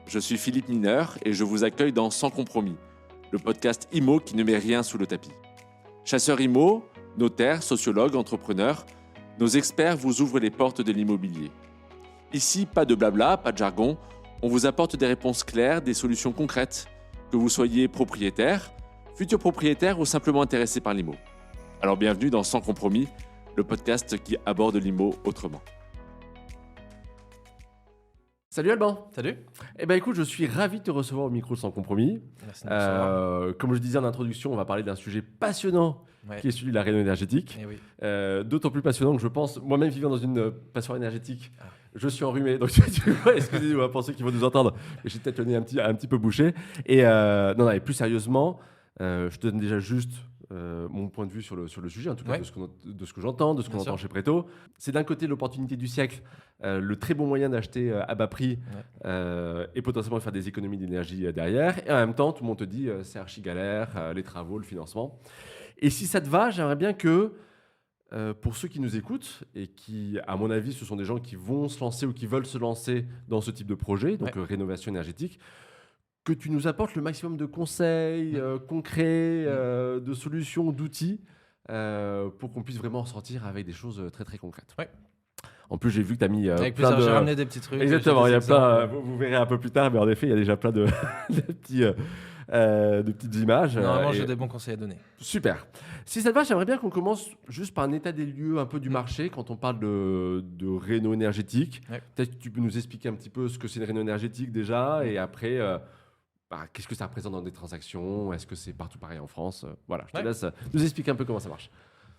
je suis Philippe Mineur et je vous accueille dans Sans Compromis, le podcast IMO qui ne met rien sous le tapis. Chasseurs IMO, notaires, sociologues, entrepreneurs, nos experts vous ouvrent les portes de l'immobilier. Ici, pas de blabla, pas de jargon, on vous apporte des réponses claires, des solutions concrètes, que vous soyez propriétaire, futur propriétaire ou simplement intéressé par l'IMO. Alors bienvenue dans Sans Compromis, le podcast qui aborde l'IMO autrement. Salut Alban. Salut. Eh ben écoute, je suis ravi de te recevoir au micro de Sans Compromis. Merci de me recevoir. Comme je disais en introduction, on va parler d'un sujet passionnant qui est celui de la réno énergétique. Eh oui. D'autant plus passionnant que je pense, moi-même vivant dans une passoire énergétique, je suis enrhumé. Donc tu vois, excusez-moi pour ceux qui vont nous entendre, j'ai peut-être le nez un petit peu bouché. Et plus sérieusement, je te donne déjà juste mon point de vue sur le sujet, en tout cas de ce que j'entends, de ce qu'on entend chez Préto. C'est d'un côté l'opportunité du siècle, le très bon moyen d'acheter à bas prix et potentiellement faire des économies d'énergie derrière. Et en même temps, tout le monde te dit c'est archi galère, les travaux, le financement. Et si ça te va, j'aimerais bien que pour ceux qui nous écoutent et qui, à mon avis, ce sont des gens qui vont se lancer ou qui veulent se lancer dans ce type de projet, donc rénovation énergétique, que tu nous apportes le maximum de conseils concrets, de solutions, d'outils pour qu'on puisse vraiment en sortir avec des choses très très concrètes. Ouais. En plus, j'ai vu que tu as mis avec plein plaisir, de... j'ai ramené des petits trucs. Exactement, il y a plein, vous verrez un peu plus tard, mais en effet, il y a déjà plein de, de petites images. Normalement, j'ai des bons conseils à donner. Super. Si ça te va, j'aimerais bien qu'on commence juste par un état des lieux un peu du marché quand on parle de réno énergétique. Ouais. Peut-être que tu peux nous expliquer un petit peu ce que c'est une réno énergétique déjà, et après... qu'est-ce que ça représente dans des transactions? Est-ce que c'est partout pareil en France? Voilà, je te laisse nous expliquer un peu comment ça marche.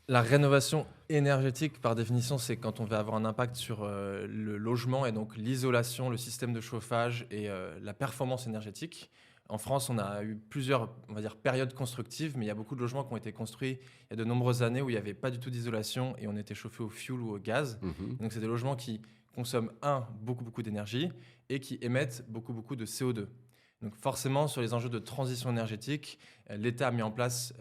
La rénovation énergétique, par définition, c'est quand on veut avoir un impact sur le logement et donc l'isolation, le système de chauffage et la performance énergétique. En France, on a eu plusieurs, on va dire, périodes constructives, mais il y a beaucoup de logements qui ont été construits il y a de nombreuses années où il n'y avait pas du tout d'isolation et on était chauffé au fioul ou au gaz. Donc, c'est des logements qui consomment, beaucoup d'énergie et qui émettent beaucoup de CO2. Donc forcément, sur les enjeux de transition énergétique, l'État a mis en place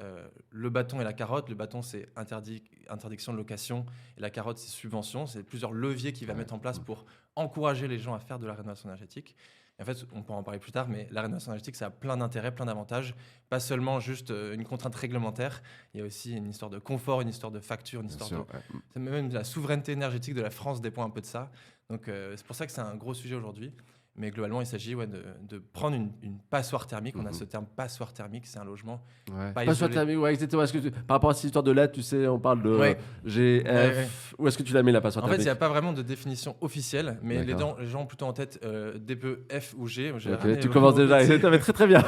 le bâton et la carotte. Le bâton, c'est interdiction de location et la carotte, c'est subvention. C'est plusieurs leviers qu'il va mettre en place pour encourager les gens à faire de la rénovation énergétique. Et en fait, on pourra en parler plus tard, mais la rénovation énergétique, ça a plein d'intérêts, plein d'avantages. Pas seulement juste une contrainte réglementaire, il y a aussi une histoire de confort, une histoire de facture, une histoire de... Même la souveraineté énergétique de la France dépend un peu de ça. Donc c'est pour ça que c'est un gros sujet aujourd'hui. Mais globalement, il s'agit de prendre une passoire thermique. On a ce terme passoire thermique, c'est un logement pas passoire isolé. thermique, exactement. Par rapport à cette histoire de lettres, tu sais, on parle de GF. Où est-ce que tu la mets, la passoire thermique? En fait, il n'y a pas vraiment de définition officielle, mais les gens ont plutôt en tête DPE F ou G. Tu commences déjà, très très bien.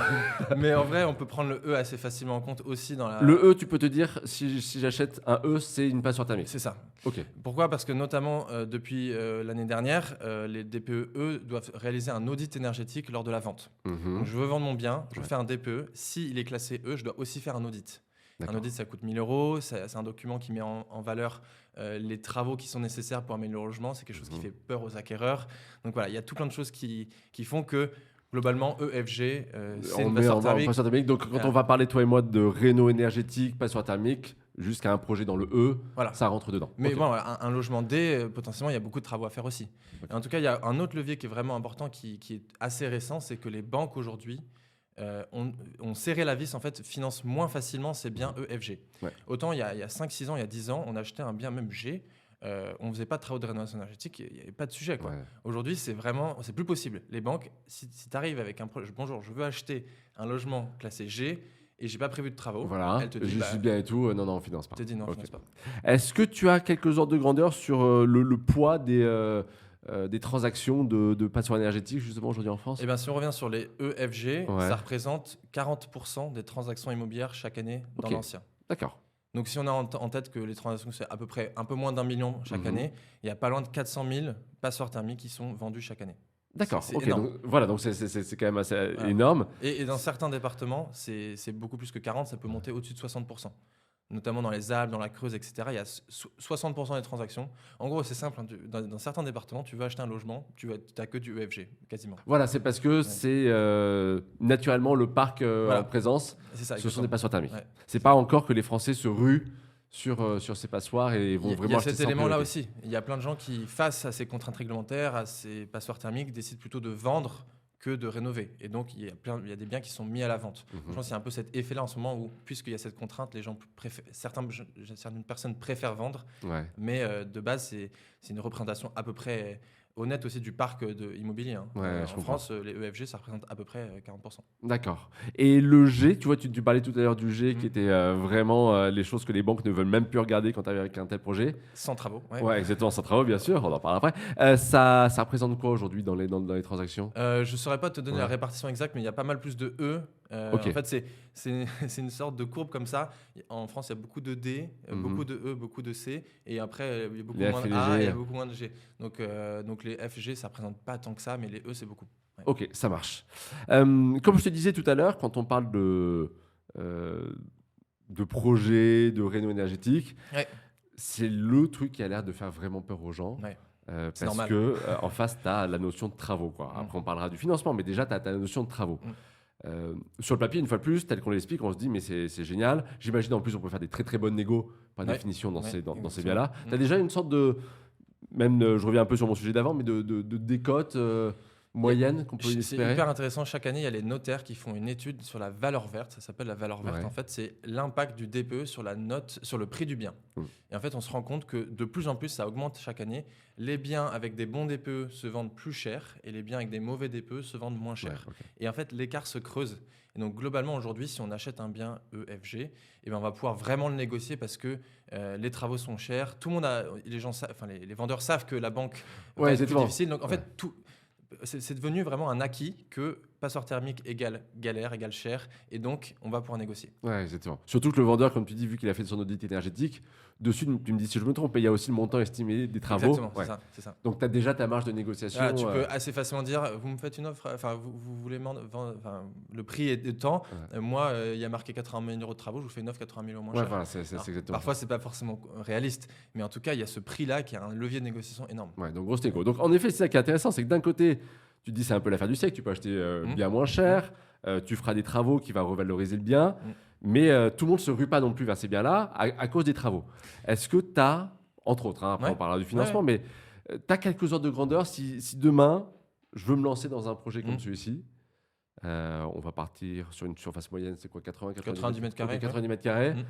Mais en vrai, on peut prendre le E assez facilement en compte aussi dans la... Le E, tu peux te dire, si j'achète un E, c'est une passoire thermique. C'est ça. Ok. Pourquoi? Parce que notamment, depuis l'année dernière, les DPE doivent réaliser un audit énergétique lors de la vente. Donc, je veux vendre mon bien, je fais un DPE. S'il est classé E, je dois aussi faire un audit. Un audit, ça coûte 1 000 €. C'est un document qui met en valeur les travaux qui sont nécessaires pour améliorer le logement. C'est quelque chose qui fait peur aux acquéreurs. Donc voilà, il y a tout plein de choses qui font que globalement, EFG, c'est une passoire thermique. Donc quand on va parler, toi et moi, de réno énergétique, passoire thermique, jusqu'à un projet dans le E, ça rentre dedans. Mais bon, un logement D, potentiellement, il y a beaucoup de travaux à faire aussi. Et en tout cas, il y a un autre levier qui est vraiment important, qui est assez récent, c'est que les banques aujourd'hui ont serré la vis, en fait, financent moins facilement ces biens EFG. Autant il y a 5-6 ans, il y a 10 ans, on achetait un bien même G, on ne faisait pas de travaux de rénovation énergétique, il n'y avait pas de sujet. Aujourd'hui, c'est plus possible. Les banques, si tu arrives avec un projet, bonjour, je veux acheter un logement classé G, et j'ai pas prévu de travaux. Voilà, elle te dit, je suis bien et tout. Non, on finance pas. Elle te dit non, on finance pas. Est-ce que tu as quelques ordres de grandeur sur le poids des transactions de passoire énergétique justement aujourd'hui en France? Eh bien, si on revient sur les EFG, ça représente 40% des transactions immobilières chaque année dans l'ancien. D'accord. Donc, si on a en tête que les transactions, c'est à peu près un peu moins d'1 million chaque année, il y a pas loin de 400 000 passoires thermiques qui sont vendues chaque année. D'accord, donc c'est quand même assez énorme. Et dans certains départements, c'est beaucoup plus que 40, ça peut monter au-dessus de 60%. Notamment dans les Alpes, dans la Creuse, etc. Il y a 60% des transactions. En gros, c'est simple, dans certains départements, tu veux acheter un logement, tu n'as que du EFG, quasiment. Voilà, c'est parce que c'est naturellement le parc en présence, ce sont des passoires thermiques. C'est pas encore que les Français se ruent sur ces passoires et vont vraiment acheter. Il y a cet élément-là aussi. Il y a plein de gens qui, face à ces contraintes réglementaires, à ces passoires thermiques, décident plutôt de vendre que de rénover. Et donc, il y a des biens qui sont mis à la vente. Je pense qu'il y a un peu cet effet-là en ce moment où, puisqu'il y a cette contrainte, les gens certaines personnes préfèrent vendre. Ouais. Mais de base, c'est une représentation à peu près honnête aussi du parc immobilier. Hein. Ouais, je En comprends. France, les EFG, ça représente à peu près 40%. D'accord. Et le G, tu vois, tu parlais tout à l'heure du G qui Mhm. était vraiment les choses que les banques ne veulent même plus regarder quand tu arrives avec un tel projet. Sans travaux. Ouais, exactement, sans travaux, bien sûr, on en parle après. Ça représente quoi aujourd'hui dans les transactions? Je ne saurais pas te donner Ouais. la répartition exacte, mais il y a pas mal plus de E. Ok. En fait, c'est une sorte de courbe comme ça. En France, il y a beaucoup de D, beaucoup de E, beaucoup de C. Et après, il y a beaucoup Les moins F et de les A G. et il y a beaucoup moins de G. Donc les F, G, ça ne représente pas tant que ça, mais les E, c'est beaucoup. Ouais. Ok, ça marche. Comme je te disais tout à l'heure, quand on parle de projet, de réno énergétique, Ouais. c'est le truc qui a l'air de faire vraiment peur aux gens. Ouais. Parce C'est normal. que en face, tu as la notion de travaux. Quoi. Après, on parlera du financement, mais déjà, tu as la notion de travaux. Sur le papier, une fois de plus, tel qu'on l'explique, on se dit, mais c'est génial. J'imagine en plus, on peut faire des très très bonnes négos, par Ouais. définition, dans Ouais, ces exactement. biens-là. Tu as déjà une sorte de. Même, je reviens un peu sur mon sujet d'avant, mais de décote moyenne qu'on peut C'est espérer. hyper intéressant. Chaque année, il y a les notaires qui font une étude sur la valeur verte. Ça s'appelle la valeur verte. Ouais. En fait, c'est l'impact du DPE sur la note, sur le prix du bien. Et en fait, on se rend compte que de plus en plus, ça augmente chaque année. Les biens avec des bons DPE se vendent plus cher et les biens avec des mauvais DPE se vendent moins cher. Ouais, ok. Et en fait, l'écart se creuse. Et donc, globalement, aujourd'hui, si on achète un bien EFG, eh ben, on va pouvoir vraiment le négocier parce que les travaux sont chers. Tout le monde les vendeurs savent que la banque va Ouais, être plus exactement. difficile. Donc, en Ouais. fait, c'est devenu vraiment un acquis que passoire thermique égale galère, égale cher. Et donc, on va pouvoir négocier. Ouais, exactement. Surtout que le vendeur, comme tu dis, vu qu'il a fait son audit énergétique, dessus, tu me dis si je me trompe, mais il y a aussi le montant estimé des travaux. Exactement, Ouais. c'est ça. Donc, tu as déjà ta marge de négociation. Voilà, tu peux assez facilement dire, vous me faites une offre, enfin, vous voulez vendre, le prix est de temps. Ouais. Moi, il y a marqué 80 000 € de travaux, je vous fais une offre 80 000 € moins Ouais, cher. voilà, c'est Alors, exactement. parfois, c'est pas forcément réaliste, mais en tout cas, il y a ce prix-là qui a un levier de négociation énorme. Ouais, donc grosse négo. Donc en effet, c'est ça qui est intéressant, c'est que d'un côté, tu te dis c'est un peu l'affaire du siècle, tu peux acheter bien moins cher, tu feras des travaux qui va revaloriser le bien, mais tout le monde se rue pas non plus vers ces biens-là à cause des travaux. Est-ce que tu as, entre autres, hein, après Ouais. on parlera du financement, mais tu as quelques ordres de grandeur si demain je veux me lancer dans un projet comme celui-ci, on va partir sur une surface moyenne, c'est quoi, 90 mètres carrés, 90 mètres carrés. Mm.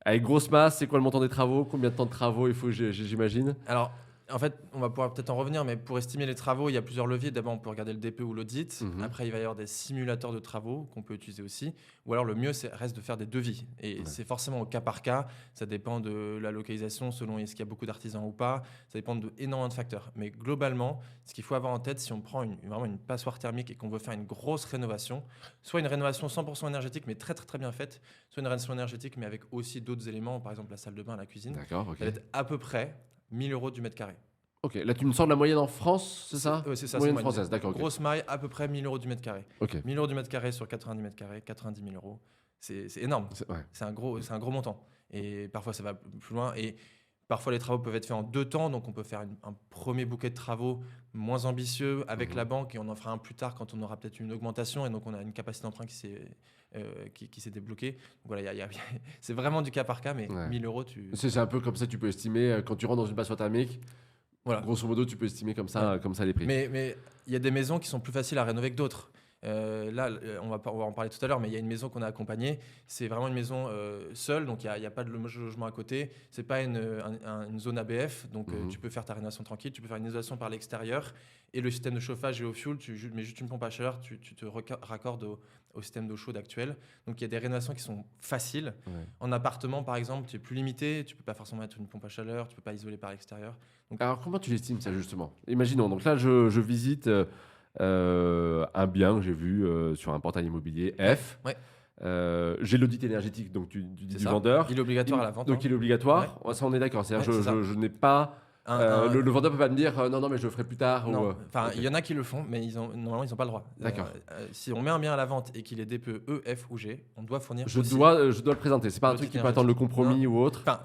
Avec grosse masse, c'est quoi le montant des travaux? Combien de temps de travaux il faut, j'imagine? Alors, en fait, on va pouvoir peut-être en revenir, mais pour estimer les travaux, il y a plusieurs leviers. D'abord, on peut regarder le DPE ou l'audit. Après, il va y avoir des simulateurs de travaux qu'on peut utiliser aussi. Ou alors, le mieux, reste de faire des devis. Et c'est forcément au cas par cas. Ça dépend de la localisation, selon est-ce qu'il y a beaucoup d'artisans ou pas. Ça dépend d'énormément de facteurs. Mais globalement, ce qu'il faut avoir en tête, si on prend vraiment une passoire thermique et qu'on veut faire une grosse rénovation, soit une rénovation 100% énergétique, mais très, très, très bien faite, soit une rénovation énergétique, mais avec aussi d'autres éléments, par exemple la salle de bain, la cuisine. D'accord, ok. Elle est à peu près 1 000 € du mètre carré. Ok, là tu me sors de la moyenne en France, c'est ça? C'est ça. Moyenne c'est française, d'accord. Ok. Grosse maille, à peu près 1 000 € du mètre carré. Ok. 1 000 € du mètre carré sur 90 mètres carrés, 90 000 €. C'est énorme. Ouais. C'est un gros montant. Et parfois, ça va plus loin. Et parfois, les travaux peuvent être faits en 2 temps. Donc, on peut faire un premier bouquet de travaux moins ambitieux avec la banque et on en fera un plus tard quand on aura peut-être une augmentation. Et donc, on a une capacité d'emprunt qui s'est débloquée. Donc, voilà, c'est vraiment du cas par cas, mais 1 000 €, C'est un peu comme ça, tu peux estimer quand tu rentres dans une passoire thermique. Voilà. Grosso modo, tu peux estimer comme ça les prix. Mais il y a des maisons qui sont plus faciles à rénover que d'autres. Là, on va en parler tout à l'heure, mais il y a une maison qu'on a accompagnée. C'est vraiment une maison seule, donc il n'y a pas de logement à côté. C'est pas une zone ABF, donc tu peux faire ta rénovation tranquille. Tu peux faire une isolation par l'extérieur. Et le système de chauffage et au fioul, tu mets juste une pompe à chaleur, tu te raccordes au système d'eau chaude actuel. Donc il y a des rénovations qui sont faciles. Ouais. En appartement, par exemple, tu es plus limité. Tu peux pas forcément mettre une pompe à chaleur, tu peux pas isoler par l'extérieur. Donc, Alors, comment tu l'estimes ça justement? Imaginons, donc là, je visite un bien que j'ai vu sur un portail immobilier F. Ouais. J'ai l'audit énergétique, donc tu dis c'est du ça. vendeur. Il est obligatoire à la vente. Donc il est obligatoire. Ouais, ça, on est d'accord. C'est-à-dire, Ouais, c'est ça. je n'ai pas. Le vendeur peut pas me dire non, mais je le ferai plus tard. Non, ou, enfin, ok. il y en a qui le font, mais normalement, ils n'ont pas le droit. D'accord. Si on met un bien à la vente et qu'il est DPE E, F ou G, on doit fournir. Je aussi dois le présenter. C'est pas un l'audit truc qui peut attendre le compromis ou autre. Enfin,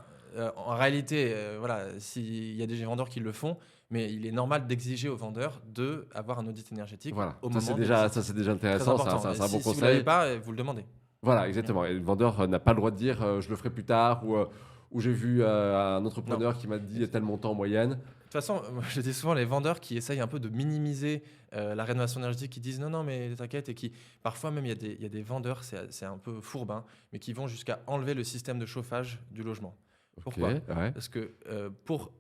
en réalité, voilà, il y a des vendeurs qui le font, mais il est normal d'exiger aux vendeurs d'avoir un audit énergétique. Voilà. Au Ça, moment c'est de déjà l'exercice. intéressant. Très important. C'est un bon Si vous conseil. l'avez pas, vous le demandez. Voilà, exactement. Et le vendeur n'a pas le droit de dire je le ferai plus tard ou ou j'ai vu un entrepreneur qui m'a dit tel montant en moyenne. De toute façon, moi, je dis souvent les vendeurs qui essayent un peu de minimiser la rénovation énergétique, qui disent non, mais t'inquiète, et qui parfois même il y a des vendeurs, c'est un peu fourbe, hein, mais qui vont jusqu'à enlever le système de chauffage du logement. Pourquoi ? Ouais. Parce que pour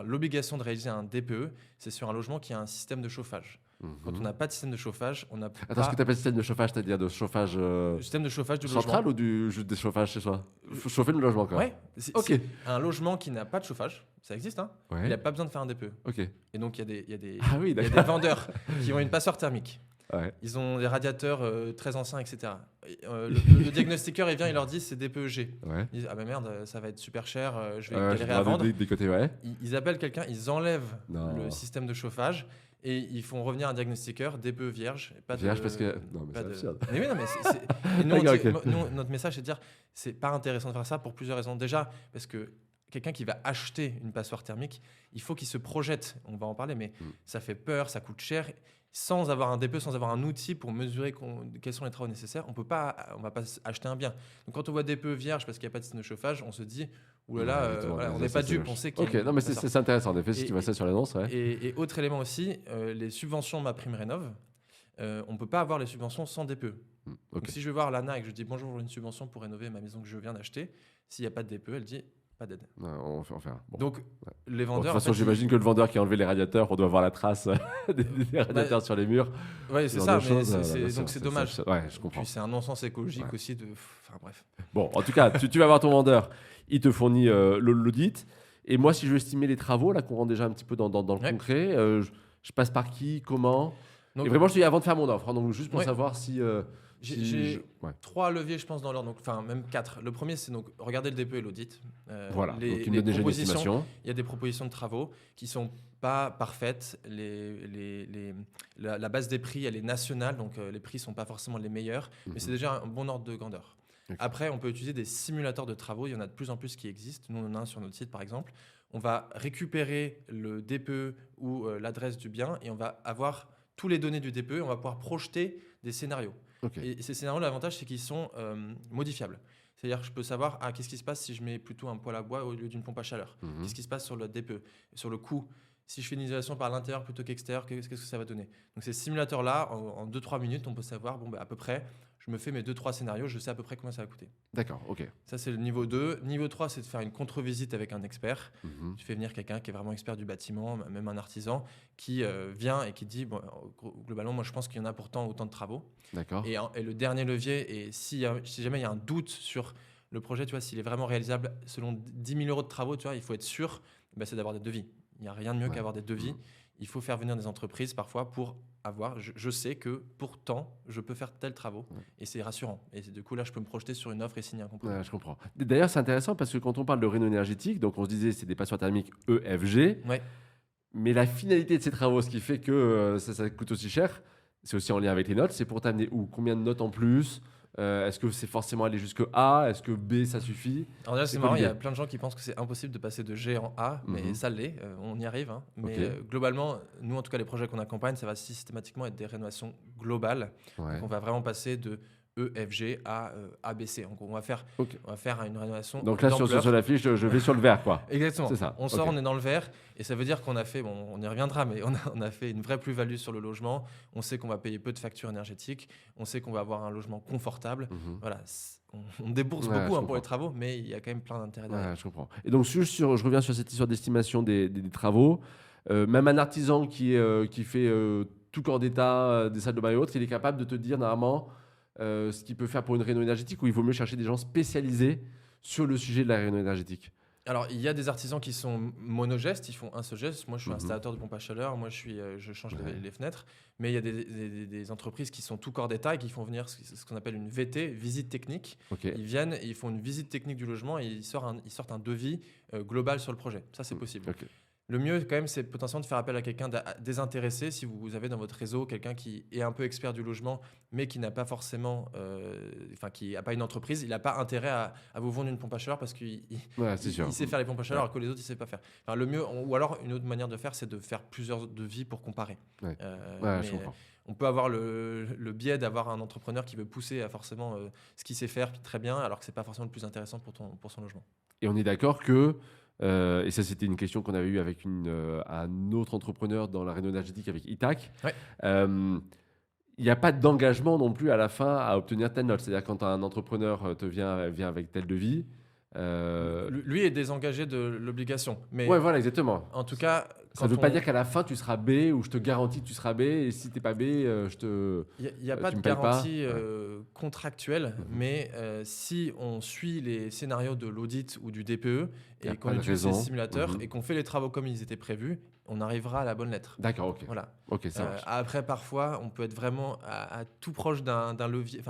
l'obligation de réaliser un DPE, c'est sur un logement qui a un système de chauffage. Quand on n'a pas de système de chauffage, on n'a pas. Attends, ce que tu appelles système de chauffage, c'est-à-dire de chauffage Le système de chauffage du central logement. ou juste des chauffages chez soi? Faut chauffer le logement, quoi. Ouais. Ok. C'est un logement qui n'a pas de chauffage, ça existe, hein. Ouais. Il n'a pas besoin de faire un DPE. Ok. Et donc il y a des Ah oui, il y a d'accord. des vendeurs qui ont une passoire thermique. Ouais. Ils ont des radiateurs très anciens, etc. Le diagnostiqueur, il vient, il leur dit c'est DPEG. Ouais. Ils disent ah ben merde, ça va être super cher, je vais Je galérer à vendre. des côtés, ouais. Ils appellent quelqu'un, ils enlèvent Non. le système de chauffage et ils font revenir un diagnostiqueur DPE vierge. Pas Vierge de, parce que. Non, mais pas c'est de- absurde. Mais oui, non, mais et nous, D'accord, on dit- ok. nous, notre message, c'est de dire c'est pas intéressant de faire ça pour plusieurs raisons. Déjà, parce que quelqu'un qui va acheter une passoire thermique, il faut qu'il se projette. On va en parler, mais ça fait peur, ça coûte cher. Sans avoir un DPE, sans avoir un outil pour mesurer quels sont les travaux nécessaires, on va pas acheter un bien. Donc quand on voit DPE vierge parce qu'il n'y a pas de système de chauffage, on se dit oulala, Ouais, exactement. voilà, on Ça, n'est pas c'est dupe, moche. on sait qu'il y a Ok, une non, mais passoire. c'est intéressant, en effet, si Et- tu vois ça sur l'annonce, ouais. Et autre élément aussi, les subventions Ma Prime Rénov', on ne peut pas avoir les subventions sans DPE. Ok. Donc si je vais voir l'ANA et que je dis bonjour, j'ai une subvention pour rénover ma maison que je viens d'acheter, s'il n'y a pas de DPE, elle dit pas d'aide. Ouais, on va faire. Bon. Donc les Bon, de vendeurs. toute façon, j'imagine que le vendeur qui a enlevé les radiateurs, on doit voir la trace des radiateurs sur les murs. Oui, c'est Ce ça, genre de mais choses, c'est- bien donc sûr, c'est dommage. Ouais, je comprends. Puis c'est un non-sens écologique Ouais. aussi de. Enfin bref. Bon, en tout cas, tu vas voir ton vendeur, il te fournit l'audit. Et moi, si je veux estimer les travaux, là, qu'on rentre déjà un petit peu dans le Ouais. concret, je passe par qui, comment? Donc, Et vraiment, je te dis avant de faire mon offre, hein, donc juste pour Ouais. savoir si. j'ai Ouais. 3 leviers, je pense, dans l'ordre, donc enfin même 4. Le premier, c'est donc regarder le DPE et l'audit. Voilà, donc Les il me donne déjà une propositions, estimation. il y a des propositions de travaux qui sont pas parfaites. La base des prix, elle est nationale, donc les prix sont pas forcément les meilleurs, mais c'est déjà un bon ordre de grandeur. Ok. Après, on peut utiliser des simulateurs de travaux. Il y en a de plus en plus qui existent. Nous, on en a un sur notre site, par exemple. On va récupérer le DPE ou l'adresse du bien et on va avoir tous les données du DPE. On va pouvoir projeter des scénarios. Ok. Et ces scénarios, l'avantage, c'est qu'ils sont modifiables. C'est-à-dire que je peux savoir qu'est-ce qui se passe si je mets plutôt un poêle à bois au lieu d'une pompe à chaleur. Mhm. Qu'est-ce qui se passe sur le DPE, sur le coût. Si je fais une isolation par l'intérieur plutôt qu'extérieur, qu'est-ce que ça va donner? Donc ces simulateurs-là, en 2-3 minutes, on peut savoir, bon, bah, à peu près, je me fais mes 2-3 scénarios, je sais à peu près combien ça va coûter. D'accord, ok. Ça, c'est le niveau 2. Niveau 3, c'est de faire une contre-visite avec un expert. Mhm. Tu fais venir quelqu'un qui est vraiment expert du bâtiment, même un artisan, qui vient et qui dit, bon, globalement, moi, je pense qu'il y en a pourtant autant de travaux. D'accord. Et le dernier levier, et si jamais il y a un doute sur le projet, tu vois, s'il est vraiment réalisable selon 10 000 euros de travaux, tu vois, il faut être sûr, bah, c'est d'avoir des devis. Il n'y a rien de mieux Ouais. qu'avoir des devis. Mhm. Il faut faire venir des entreprises parfois pour avoir. Je sais que pourtant, je peux faire tels travaux Ouais. et c'est rassurant. Et du coup, là, je peux me projeter sur une offre et signer un compromis. Ouais, je comprends. D'ailleurs, c'est intéressant parce que quand on parle de réno énergétique, donc on se disait c'est des passoires thermiques EFG, Ouais. mais la finalité de ces travaux, ce qui fait que ça coûte aussi cher, c'est aussi en lien avec les notes, c'est pour t'amener où? Combien de notes en plus? Est-ce que c'est forcément aller jusque A? Est-ce que B, ça suffit? Alors déjà, C'est c'est quoi marrant, il y a l'idée? plein de gens qui pensent que c'est impossible de passer de G en A, mais Mhm. ça l'est, on y arrive. Hein. Mais Ok. globalement, nous, en tout cas, les projets qu'on accompagne, ça va systématiquement être des rénovations globales. Ouais. Donc, on va vraiment passer de EFG à ABC. Donc, on va faire une rénovation Donc là, sur d'ampleur. la fiche, je vais sur le vert, quoi. Exactement. C'est ça, On sort, ok. on est dans le vert, et ça veut dire qu'on a fait, bon, on y reviendra, mais on a fait une vraie plus-value sur le logement. On sait qu'on va payer peu de factures énergétiques. On sait qu'on va avoir un logement confortable. Mhm. Voilà, on débourse Ouais, beaucoup je pour comprends. les travaux, mais il y a quand même plein d'intérêts derrière. Ouais, je comprends. Et donc, je reviens sur cette histoire d'estimation des travaux. Même un artisan qui fait tout corps d'état, des salles de bain et autres, il est capable de te dire normalement ce qu'il peut faire pour une réno énergétique, ou il vaut mieux chercher des gens spécialisés sur le sujet de la réno énergétique. Alors, il y a des artisans qui sont monogestes, ils font un seul geste. Moi, je suis Mhm. installateur de pompe à chaleur, moi, je change Ouais. les fenêtres. Mais il y a des entreprises qui sont tout corps d'état et qui font venir ce qu'on appelle une VT, visite technique. Ok. Ils viennent, et ils font une visite technique du logement et ils sortent un devis global sur le projet. Ça, c'est possible. Ok. Le mieux, quand même, c'est potentiellement de faire appel à quelqu'un désintéressé. Si vous avez dans votre réseau quelqu'un qui est un peu expert du logement, mais qui n'a pas forcément, qui n'a pas une entreprise, il n'a pas intérêt à vous vendre une pompe à chaleur parce qu'il Ouais, c'est sûr. il sait faire les pompes à chaleur alors que les autres, il ne sait pas faire. Enfin, le mieux, ou alors une autre manière de faire, c'est de faire plusieurs devis pour comparer. Ouais. Mais, Je comprends. On peut avoir le biais d'avoir un entrepreneur qui veut pousser à forcément ce qu'il sait faire très bien, alors que c'est pas forcément le plus intéressant pour son logement. Et on est d'accord que, et ça c'était une question qu'on avait eue avec un autre entrepreneur dans la rénovation énergétique avec Itac, Ouais. il n'y a pas d'engagement non plus à la fin à obtenir telle note. C'est-à-dire quand un entrepreneur vient avec tel devis. Lui est désengagé de l'obligation. Mais Ouais, voilà, exactement. en tout cas, Ça ne veut pas dire qu'à la fin tu seras B ou je te garantis que tu seras B et si tu n'es pas B, je te. il n'y a pas tu de me payes pas. garantie contractuelle, mais si on suit les scénarios de l'audit ou du DPE Y a et pas qu'on de utilise ces raison. simulateurs et qu'on fait les travaux comme ils étaient prévus, on arrivera à la bonne lettre. D'accord, ok. Voilà. Ok, ça marche. Après, parfois, on peut être vraiment à tout proche d'un levier,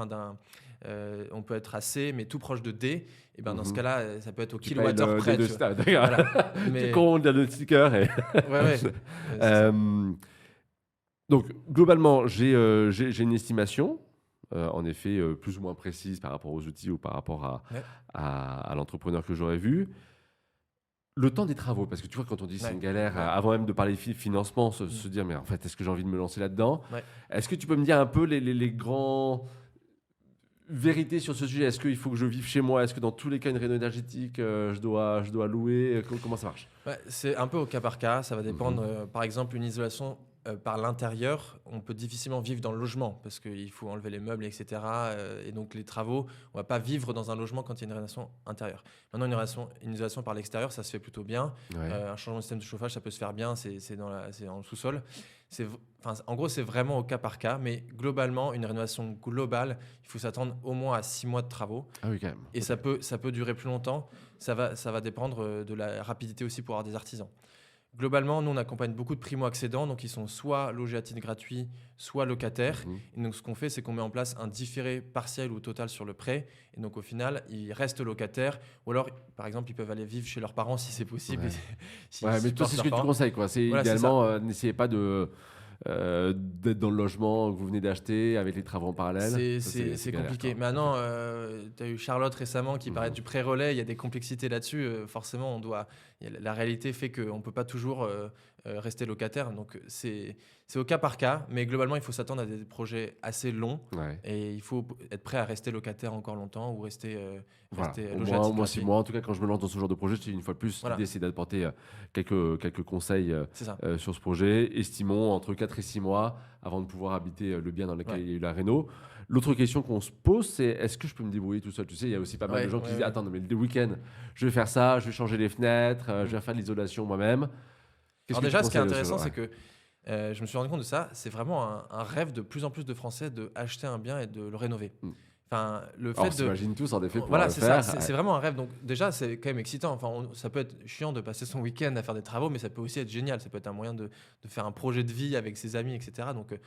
on peut être à C, mais tout proche de D. Et ben dans ce cas-là, ça peut être au Tu kilowattheure payes près. le Tu vois. stade. Voilà. Mais Tu comptes le diagnostiqueur et. ouais. C'est ça. Donc, globalement, j'ai une estimation, en effet, plus ou moins précise par rapport aux outils ou par rapport à l'entrepreneur que j'aurais vu. Le temps des travaux, parce que tu vois, quand on dit c'est une galère, avant même de parler financement, se dire, mais en fait, est-ce que j'ai envie de me lancer là-dedans? Est-ce que tu peux me dire un peu les grands vérités sur ce sujet? Est-ce qu'il faut que je vive chez moi? Est-ce que dans tous les cas, une réno énergétique, je dois louer? Comment ça marche? C'est un peu au cas par cas. Ça va dépendre. Par exemple, une isolation par l'intérieur, on peut difficilement vivre dans le logement parce qu'il faut enlever les meubles, etc. Et donc les travaux, on va pas vivre dans un logement quand il y a une rénovation intérieure. Maintenant, une isolation par l'extérieur, ça se fait plutôt bien. Ouais. Un changement de système de chauffage, ça peut se faire bien. C'est dans le sous-sol. En gros, c'est vraiment au cas par cas. Mais globalement, une rénovation globale, il faut s'attendre au moins à 6 mois de travaux. Ah oui, quand même. Et ça peut durer plus longtemps. Ça va dépendre de la rapidité aussi pour avoir des artisans. Globalement, nous, on accompagne beaucoup de primo-accédants, donc ils sont soit logés à titre gratuit, soit locataires. Et donc, ce qu'on fait, c'est qu'on met en place un différé partiel ou total sur le prêt. Et donc, au final, ils restent locataires. Ou alors, par exemple, ils peuvent aller vivre chez leurs parents si c'est possible. Ouais. Ouais, mais toi, c'est ce que tu conseilles, quoi. C'est idéalement, n'essayez pas d'être dans le logement que vous venez d'acheter avec les travaux en parallèle. C'est compliqué. Maintenant, tu as eu Charlotte récemment qui parlait du pré-relais. Il y a des complexités là-dessus. Forcément, la réalité fait qu'on ne peut pas toujours rester locataire. Donc, c'est au cas par cas. Mais globalement, il faut s'attendre à des projets assez longs. Ouais. Et il faut être prêt à rester locataire encore longtemps ou rester logé à titre gratuit. Moi, en tout cas, quand je me lance dans ce genre de projet, une fois de plus, l'idée, c'est d'apporter quelques conseils sur ce projet. Estimons entre 4 et 6 mois avant de pouvoir habiter le bien dans lequel il y a eu la réno. L'autre question qu'on se pose, c'est est-ce que je peux me débrouiller tout seul? Tu sais, il y a aussi pas mal de gens qui disent attends, mais le week-end, je vais faire ça, je vais changer les fenêtres, je vais faire de l'isolation moi-même. Alors déjà, ce qui est intéressant, c'est que je me suis rendu compte de ça. C'est vraiment un rêve de plus en plus de Français d'acheter un bien et de le rénover. Enfin, on s'imagine tous en effet pour voilà, le c'est faire. ça. C'est vraiment un rêve. Donc déjà, c'est quand même excitant. Enfin, ça peut être chiant de passer son week-end à faire des travaux, mais ça peut aussi être génial. Ça peut être un moyen de faire un projet de vie avec ses amis, etc. Donc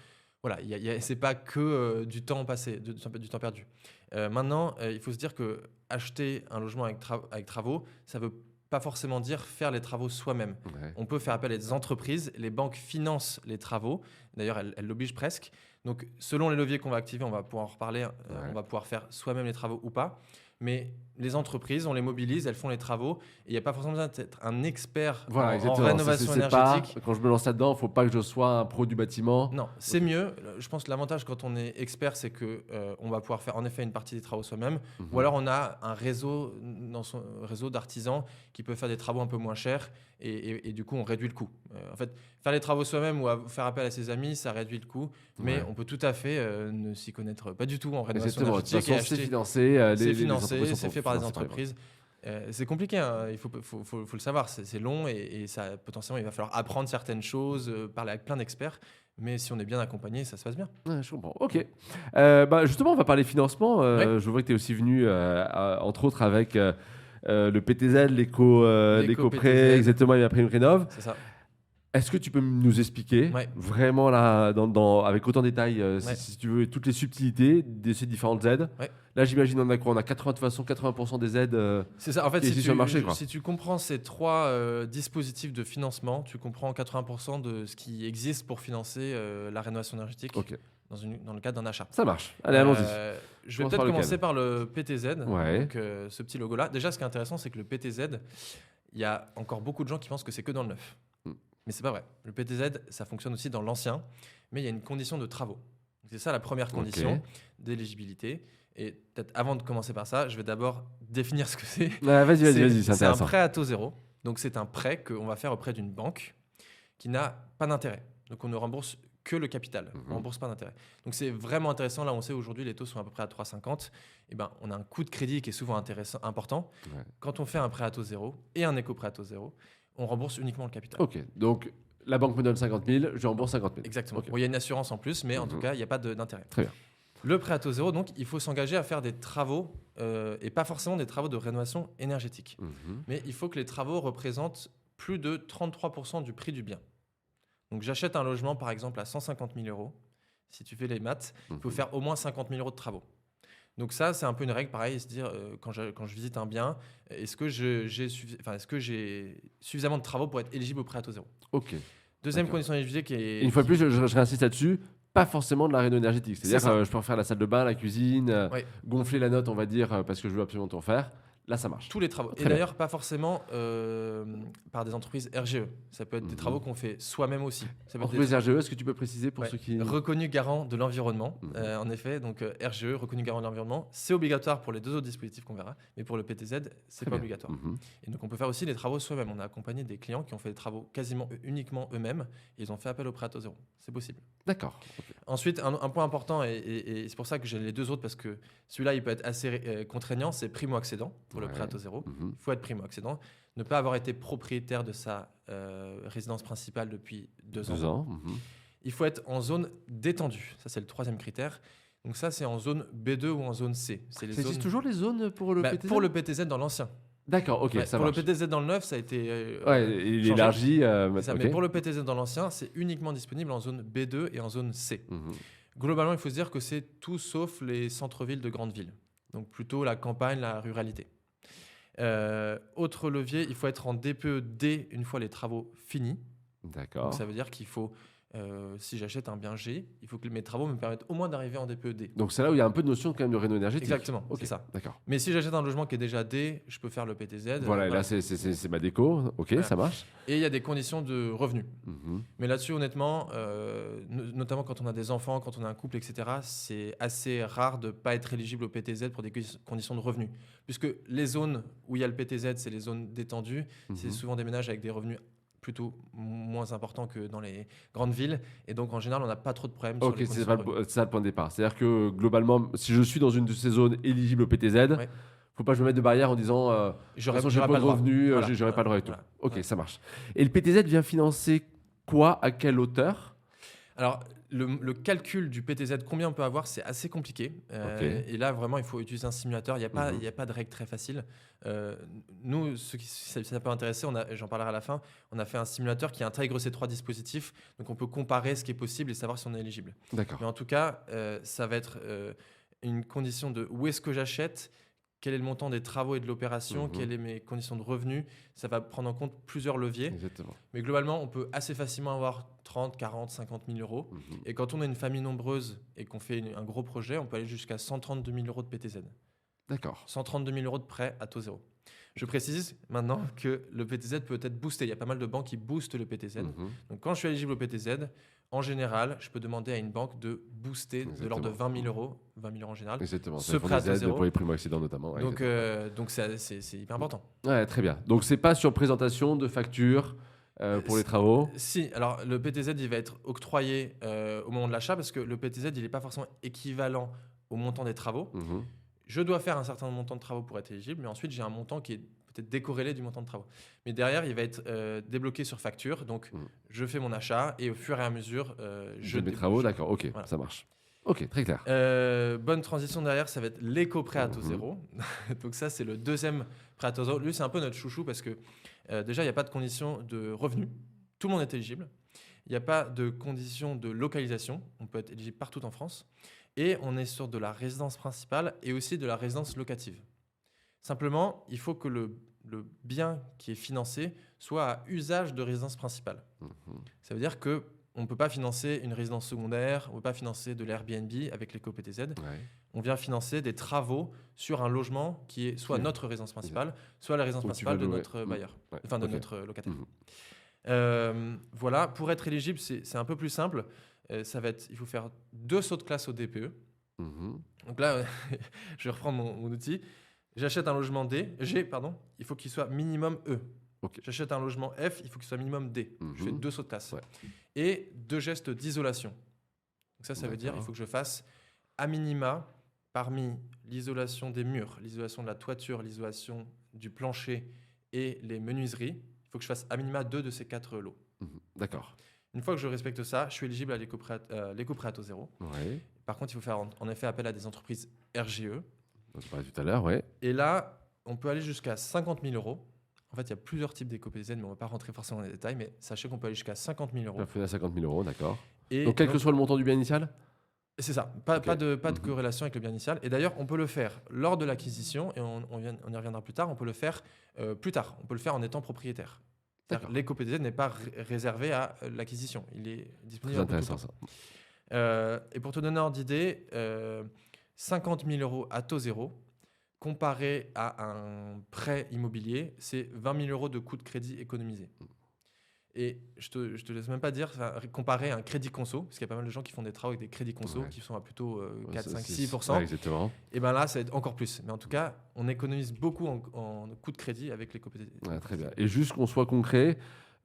voilà, c'est pas que du temps passé, du temps perdu. Maintenant, il faut se dire que acheter un logement avec travaux, ça veut pas forcément dire faire les travaux soi-même. Ouais. On peut faire appel à des entreprises, les banques financent les travaux, d'ailleurs elles l'obligent presque. Donc selon les leviers qu'on va activer, on va pouvoir en reparler, on va pouvoir faire soi-même les travaux ou pas. Mais les entreprises, on les mobilise, elles font les travaux. Et il n'y a pas forcément besoin d'être un expert en rénovation énergétique. Quand je me lance là-dedans, il ne faut pas que je sois un pro du bâtiment. Non, c'est mieux. Je pense que l'avantage quand on est expert, c'est qu'on va pouvoir faire en effet une partie des travaux soi-même. Ou alors on a un réseau, dans son réseau d'artisans qui peut faire des travaux un peu moins chers. Et du coup, on réduit le coût. En fait, faire les travaux soi-même ou faire appel à ses amis, ça réduit le coût. Mais on peut tout à fait ne s'y connaître pas du tout en rénovation énergétique. De toute façon, c'est financé. C'est fait par des entreprises. C'est compliqué, hein. Il faut le savoir. C'est long et ça, potentiellement, il va falloir apprendre certaines choses, parler avec plein d'experts. Mais si on est bien accompagné, ça se passe bien. Ouais, je comprends. Ok. Justement, on va parler financement. Je vois que tu es aussi venu, entre autres, avec le PTZ, l'éco-prêt, exactement, et après une rénov. C'est ça. Est-ce que tu peux nous expliquer vraiment là, avec autant de détails, si tu veux, toutes les subtilités de ces différentes aides? Là, j'imagine on a quoi? On a 80% des aides c'est ça. En fait, sur le marché. Si tu comprends ces 3 dispositifs de financement, tu comprends 80% de ce qui existe pour financer la rénovation énergétique dans le cadre d'un achat. Ça marche. Allez, allons-y. Je vais peut-être commencer par le PTZ, donc, ce petit logo-là. Déjà, ce qui est intéressant, c'est que le PTZ, il y a encore beaucoup de gens qui pensent que c'est que dans le neuf. Mais c'est pas vrai. Le PTZ, ça fonctionne aussi dans l'ancien, mais il y a une condition de travaux. C'est ça la première condition d'éligibilité. Et peut-être avant de commencer par ça, je vais d'abord définir ce que c'est. Vas-y, c'est C'est un intéressant. prêt à taux zéro. Donc c'est un prêt qu'on va faire auprès d'une banque qui n'a pas d'intérêt. Donc on ne rembourse que le capital, on ne rembourse pas d'intérêt. Donc c'est vraiment intéressant. Là, on sait aujourd'hui, les taux sont à peu près à 3,50. Et ben, on a un coût de crédit qui est souvent important. Ouais. Quand on fait un prêt à taux zéro et un éco-prêt à taux zéro, on rembourse uniquement le capital. Ok, donc la banque me donne 50 000, je rembourse 50 000. Exactement. Ok. Bon, il y a une assurance en plus, mais en tout cas, il n'y a pas d'intérêt. Très bien. Le prêt à taux zéro, donc, il faut s'engager à faire des travaux, et pas forcément des travaux de rénovation énergétique. Mais il faut que les travaux représentent plus de 33% du prix du bien. Donc j'achète un logement, par exemple, à 150 000 euros. Si tu fais les maths, il faut faire au moins 50 000 euros de travaux. Donc ça, c'est un peu une règle, pareil, se dire, quand je visite un bien, est-ce que j'ai suffisamment de travaux pour être éligible au prêt à taux zéro? Ok. Deuxième D'accord. condition d'éligibilité qui est... Une fois de plus, je réinsiste là-dessus, pas forcément de la réno énergétique. C'est C'est-à-dire ça. je peux refaire la salle de bain, la cuisine, Ouais. gonfler la note, on va dire, parce que je veux absolument tout refaire. Là, ça marche. Tous les travaux. Très Et bien. d'ailleurs, pas forcément par des entreprises RGE. Ça peut être des travaux qu'on fait soi-même aussi. Ça peut être Entreprise RGE, est-ce que tu peux préciser pour Ouais. ceux qui... Reconnu garant de l'environnement, en effet. Donc RGE, reconnu garant de l'environnement, c'est obligatoire pour les deux autres dispositifs qu'on verra, mais pour le PTZ, c'est Très pas bien. obligatoire. Et donc on peut faire aussi les travaux soi-même. On a accompagné des clients qui ont fait des travaux quasiment uniquement eux-mêmes et ils ont fait appel au prêt à taux zéro. C'est possible. D'accord. Ensuite, un point important, et c'est pour ça que j'ai les deux autres, parce que celui-là, il peut être assez contraignant, c'est primo-accédant pour le prêt à taux zéro. Il faut être primo-accédant, ne pas avoir été propriétaire de sa résidence principale depuis 2 ans. 2 ans. Il faut être en zone détendue. Ça, c'est le troisième critère. Donc ça, c'est en zone B2 ou en zone C. C'est les Ça existe zones... toujours les zones pour le Bah, PTZ? pour le PTZ dans l'ancien. D'accord, ok, Ouais, ça pour marche. le PTZ dans le neuf, ça a été Il changé. élargit. C'est ça. ok. Mais pour le PTZ dans l'ancien, c'est uniquement disponible en zone B2 et en zone C. Globalement, il faut se dire que c'est tout sauf les centres-villes de grandes villes. Donc plutôt la campagne, la ruralité. Autre levier, il faut être en DPE-D une fois les travaux finis. D'accord. Donc ça veut dire qu'il faut, si j'achète un bien G, il faut que mes travaux me permettent au moins d'arriver en DPE-D. Donc c'est là où il y a un peu de notion quand même de réno énergétique. Exactement, Ok, c'est ça. D'accord. Mais si j'achète un logement qui est déjà D, je peux faire le PTZ. Voilà, et là c'est ma déco. Ok, Voilà. ça marche. Et il y a des conditions de revenus. Mhm. Mais là-dessus, honnêtement, notamment quand on a des enfants, quand on a un couple, etc., c'est assez rare de ne pas être éligible au PTZ pour des conditions de revenus. Puisque les zones où il y a le PTZ, c'est les zones détendues. C'est souvent des ménages avec des revenus plutôt moins importants que dans les grandes villes. Et donc, en général, on n'a pas trop de problèmes sur Ok, les c'est conditions ça, de revenus. c'est ça le point de départ. C'est-à-dire que globalement, si je suis dans une de ces zones éligibles au PTZ, Ouais. faut pas que je me mette de barrière en disant J'aurais j'ai pas pas le de droit. revenus, Voilà. j'aurais pas le droit et tout. Voilà. Ok, Ouais. ça marche. Et le PTZ vient financer quoi, à quelle hauteur? Alors, le calcul du PTZ, combien on peut avoir, c'est assez compliqué. Ok. Et là, vraiment, il faut utiliser un simulateur. Il n'y a pas de règle très facile. Nous, ça peut intéresser, j'en parlerai à la fin, on a fait un simulateur qui intègre ces 3 dispositifs. Donc, on peut comparer ce qui est possible et savoir si on est éligible. D'accord. Mais en tout cas, ça va être une condition de où est-ce que j'achète, quel est le montant des travaux et de l'opération, quelles sont mes conditions de revenus. Ça va prendre en compte plusieurs leviers. Exactement. Mais globalement, on peut assez facilement avoir 30, 40, 50 000 euros. Et quand on est une famille nombreuse et qu'on fait un gros projet, on peut aller jusqu'à 132 000 euros de PTZ. D'accord. 132 000 euros de prêt à taux zéro. Je précise maintenant que le PTZ peut être boosté. Il y a pas mal de banques qui boostent le PTZ. Donc quand je suis éligible au PTZ, en général, je peux demander à une banque de booster de l'ordre de 20 000 euros, 20 000 euros en général. Exactement. Ce Ça, pour prêt à les taux aides, zéro. pour les primo-accédants notamment. Ouais, Donc exactement. c'est hyper important. Ouais, très bien. Donc c'est pas sur présentation de facture pour les travaux. Si, alors le PTZ, il va être octroyé au moment de l'achat parce que le PTZ, il n'est pas forcément équivalent au montant des travaux. Je dois faire un certain montant de travaux pour être éligible, mais ensuite j'ai un montant qui est peut-être décorrélé du montant de travaux. Mais derrière, il va être débloqué sur facture. Donc je fais mon achat et au fur et à mesure, Je mes travaux, d'accord. Ok, Voilà. ça marche. Ok, très clair. Bonne transition derrière, ça va être l'éco-prêt à taux zéro. Donc ça, c'est le deuxième prêt à taux zéro. Lui, c'est un peu notre chouchou parce que déjà, il n'y a pas de condition de revenu. Tout le monde est éligible. Il n'y a pas de condition de localisation. On peut être éligible partout en France. Et on est sur de la résidence principale et aussi de la résidence locative. Simplement, il faut que le bien qui est financé soit à usage de résidence principale. Ça veut dire que on ne peut pas financer une résidence secondaire, on ne peut pas financer de l'Airbnb avec l'éco-PTZ. Ouais. On vient financer des travaux sur un logement qui est soit notre résidence principale, soit la résidence Où tu principale veux de louer. notre bailleur, Ouais, enfin de ok. notre locataire. Voilà, pour être éligible, c'est un peu plus simple. Il faut faire 2 sauts de classe au DPE. Mhm. Donc là, je vais reprendre mon outil. J'achète un logement G, il faut qu'il soit minimum E. Ok. J'achète un logement F, il faut qu'il soit minimum D. Je fais 2 sauts de classe. Ouais. Et 2 gestes d'isolation. Donc ça veut dire il faut que je fasse à minima, parmi l'isolation des murs, l'isolation de la toiture, l'isolation du plancher et les menuiseries, il faut que je fasse à minima 2 de ces 4 lots. D'accord. Une fois que je respecte ça, je suis éligible à l'éco-prêt à zéro. Ouais. Par contre, il faut faire en effet appel à des entreprises RGE. On parlait tout à l'heure, ouais. Et là, on peut aller jusqu'à 50 000 euros. En fait, il y a plusieurs types d'éco-PTZ, mais on ne va pas rentrer forcément dans les détails. Mais sachez qu'on peut aller jusqu'à 50 000 euros. Plafonné à 50 000 euros, d'accord. Et Donc, quel que soit le montant du bien initial. C'est ça, pas de Mhm. corrélation avec le bien initial. Et d'ailleurs, on peut le faire lors de l'acquisition, et on y reviendra plus tard, on peut le faire plus tard, on peut le faire en étant propriétaire. D'accord. L'éco-PTZ n'est pas réservé à l'acquisition, il est disponible Très un peu tout le intéressant temps. ça. Et pour te donner un ordre d'idée, 50 000 euros à taux zéro, comparé à un prêt immobilier, c'est 20 000 euros de coût de crédit économisé. Et je te laisse même pas dire, comparer à un crédit conso, parce qu'il y a pas mal de gens qui font des travaux avec des crédits conso qui sont à plutôt 4, 5, 6%. Ouais, exactement. Et bien là, ça va être encore plus. Mais en tout cas, on économise beaucoup en coût de crédit avec les coopératives. Ouais, très bien. Et juste qu'on soit concret,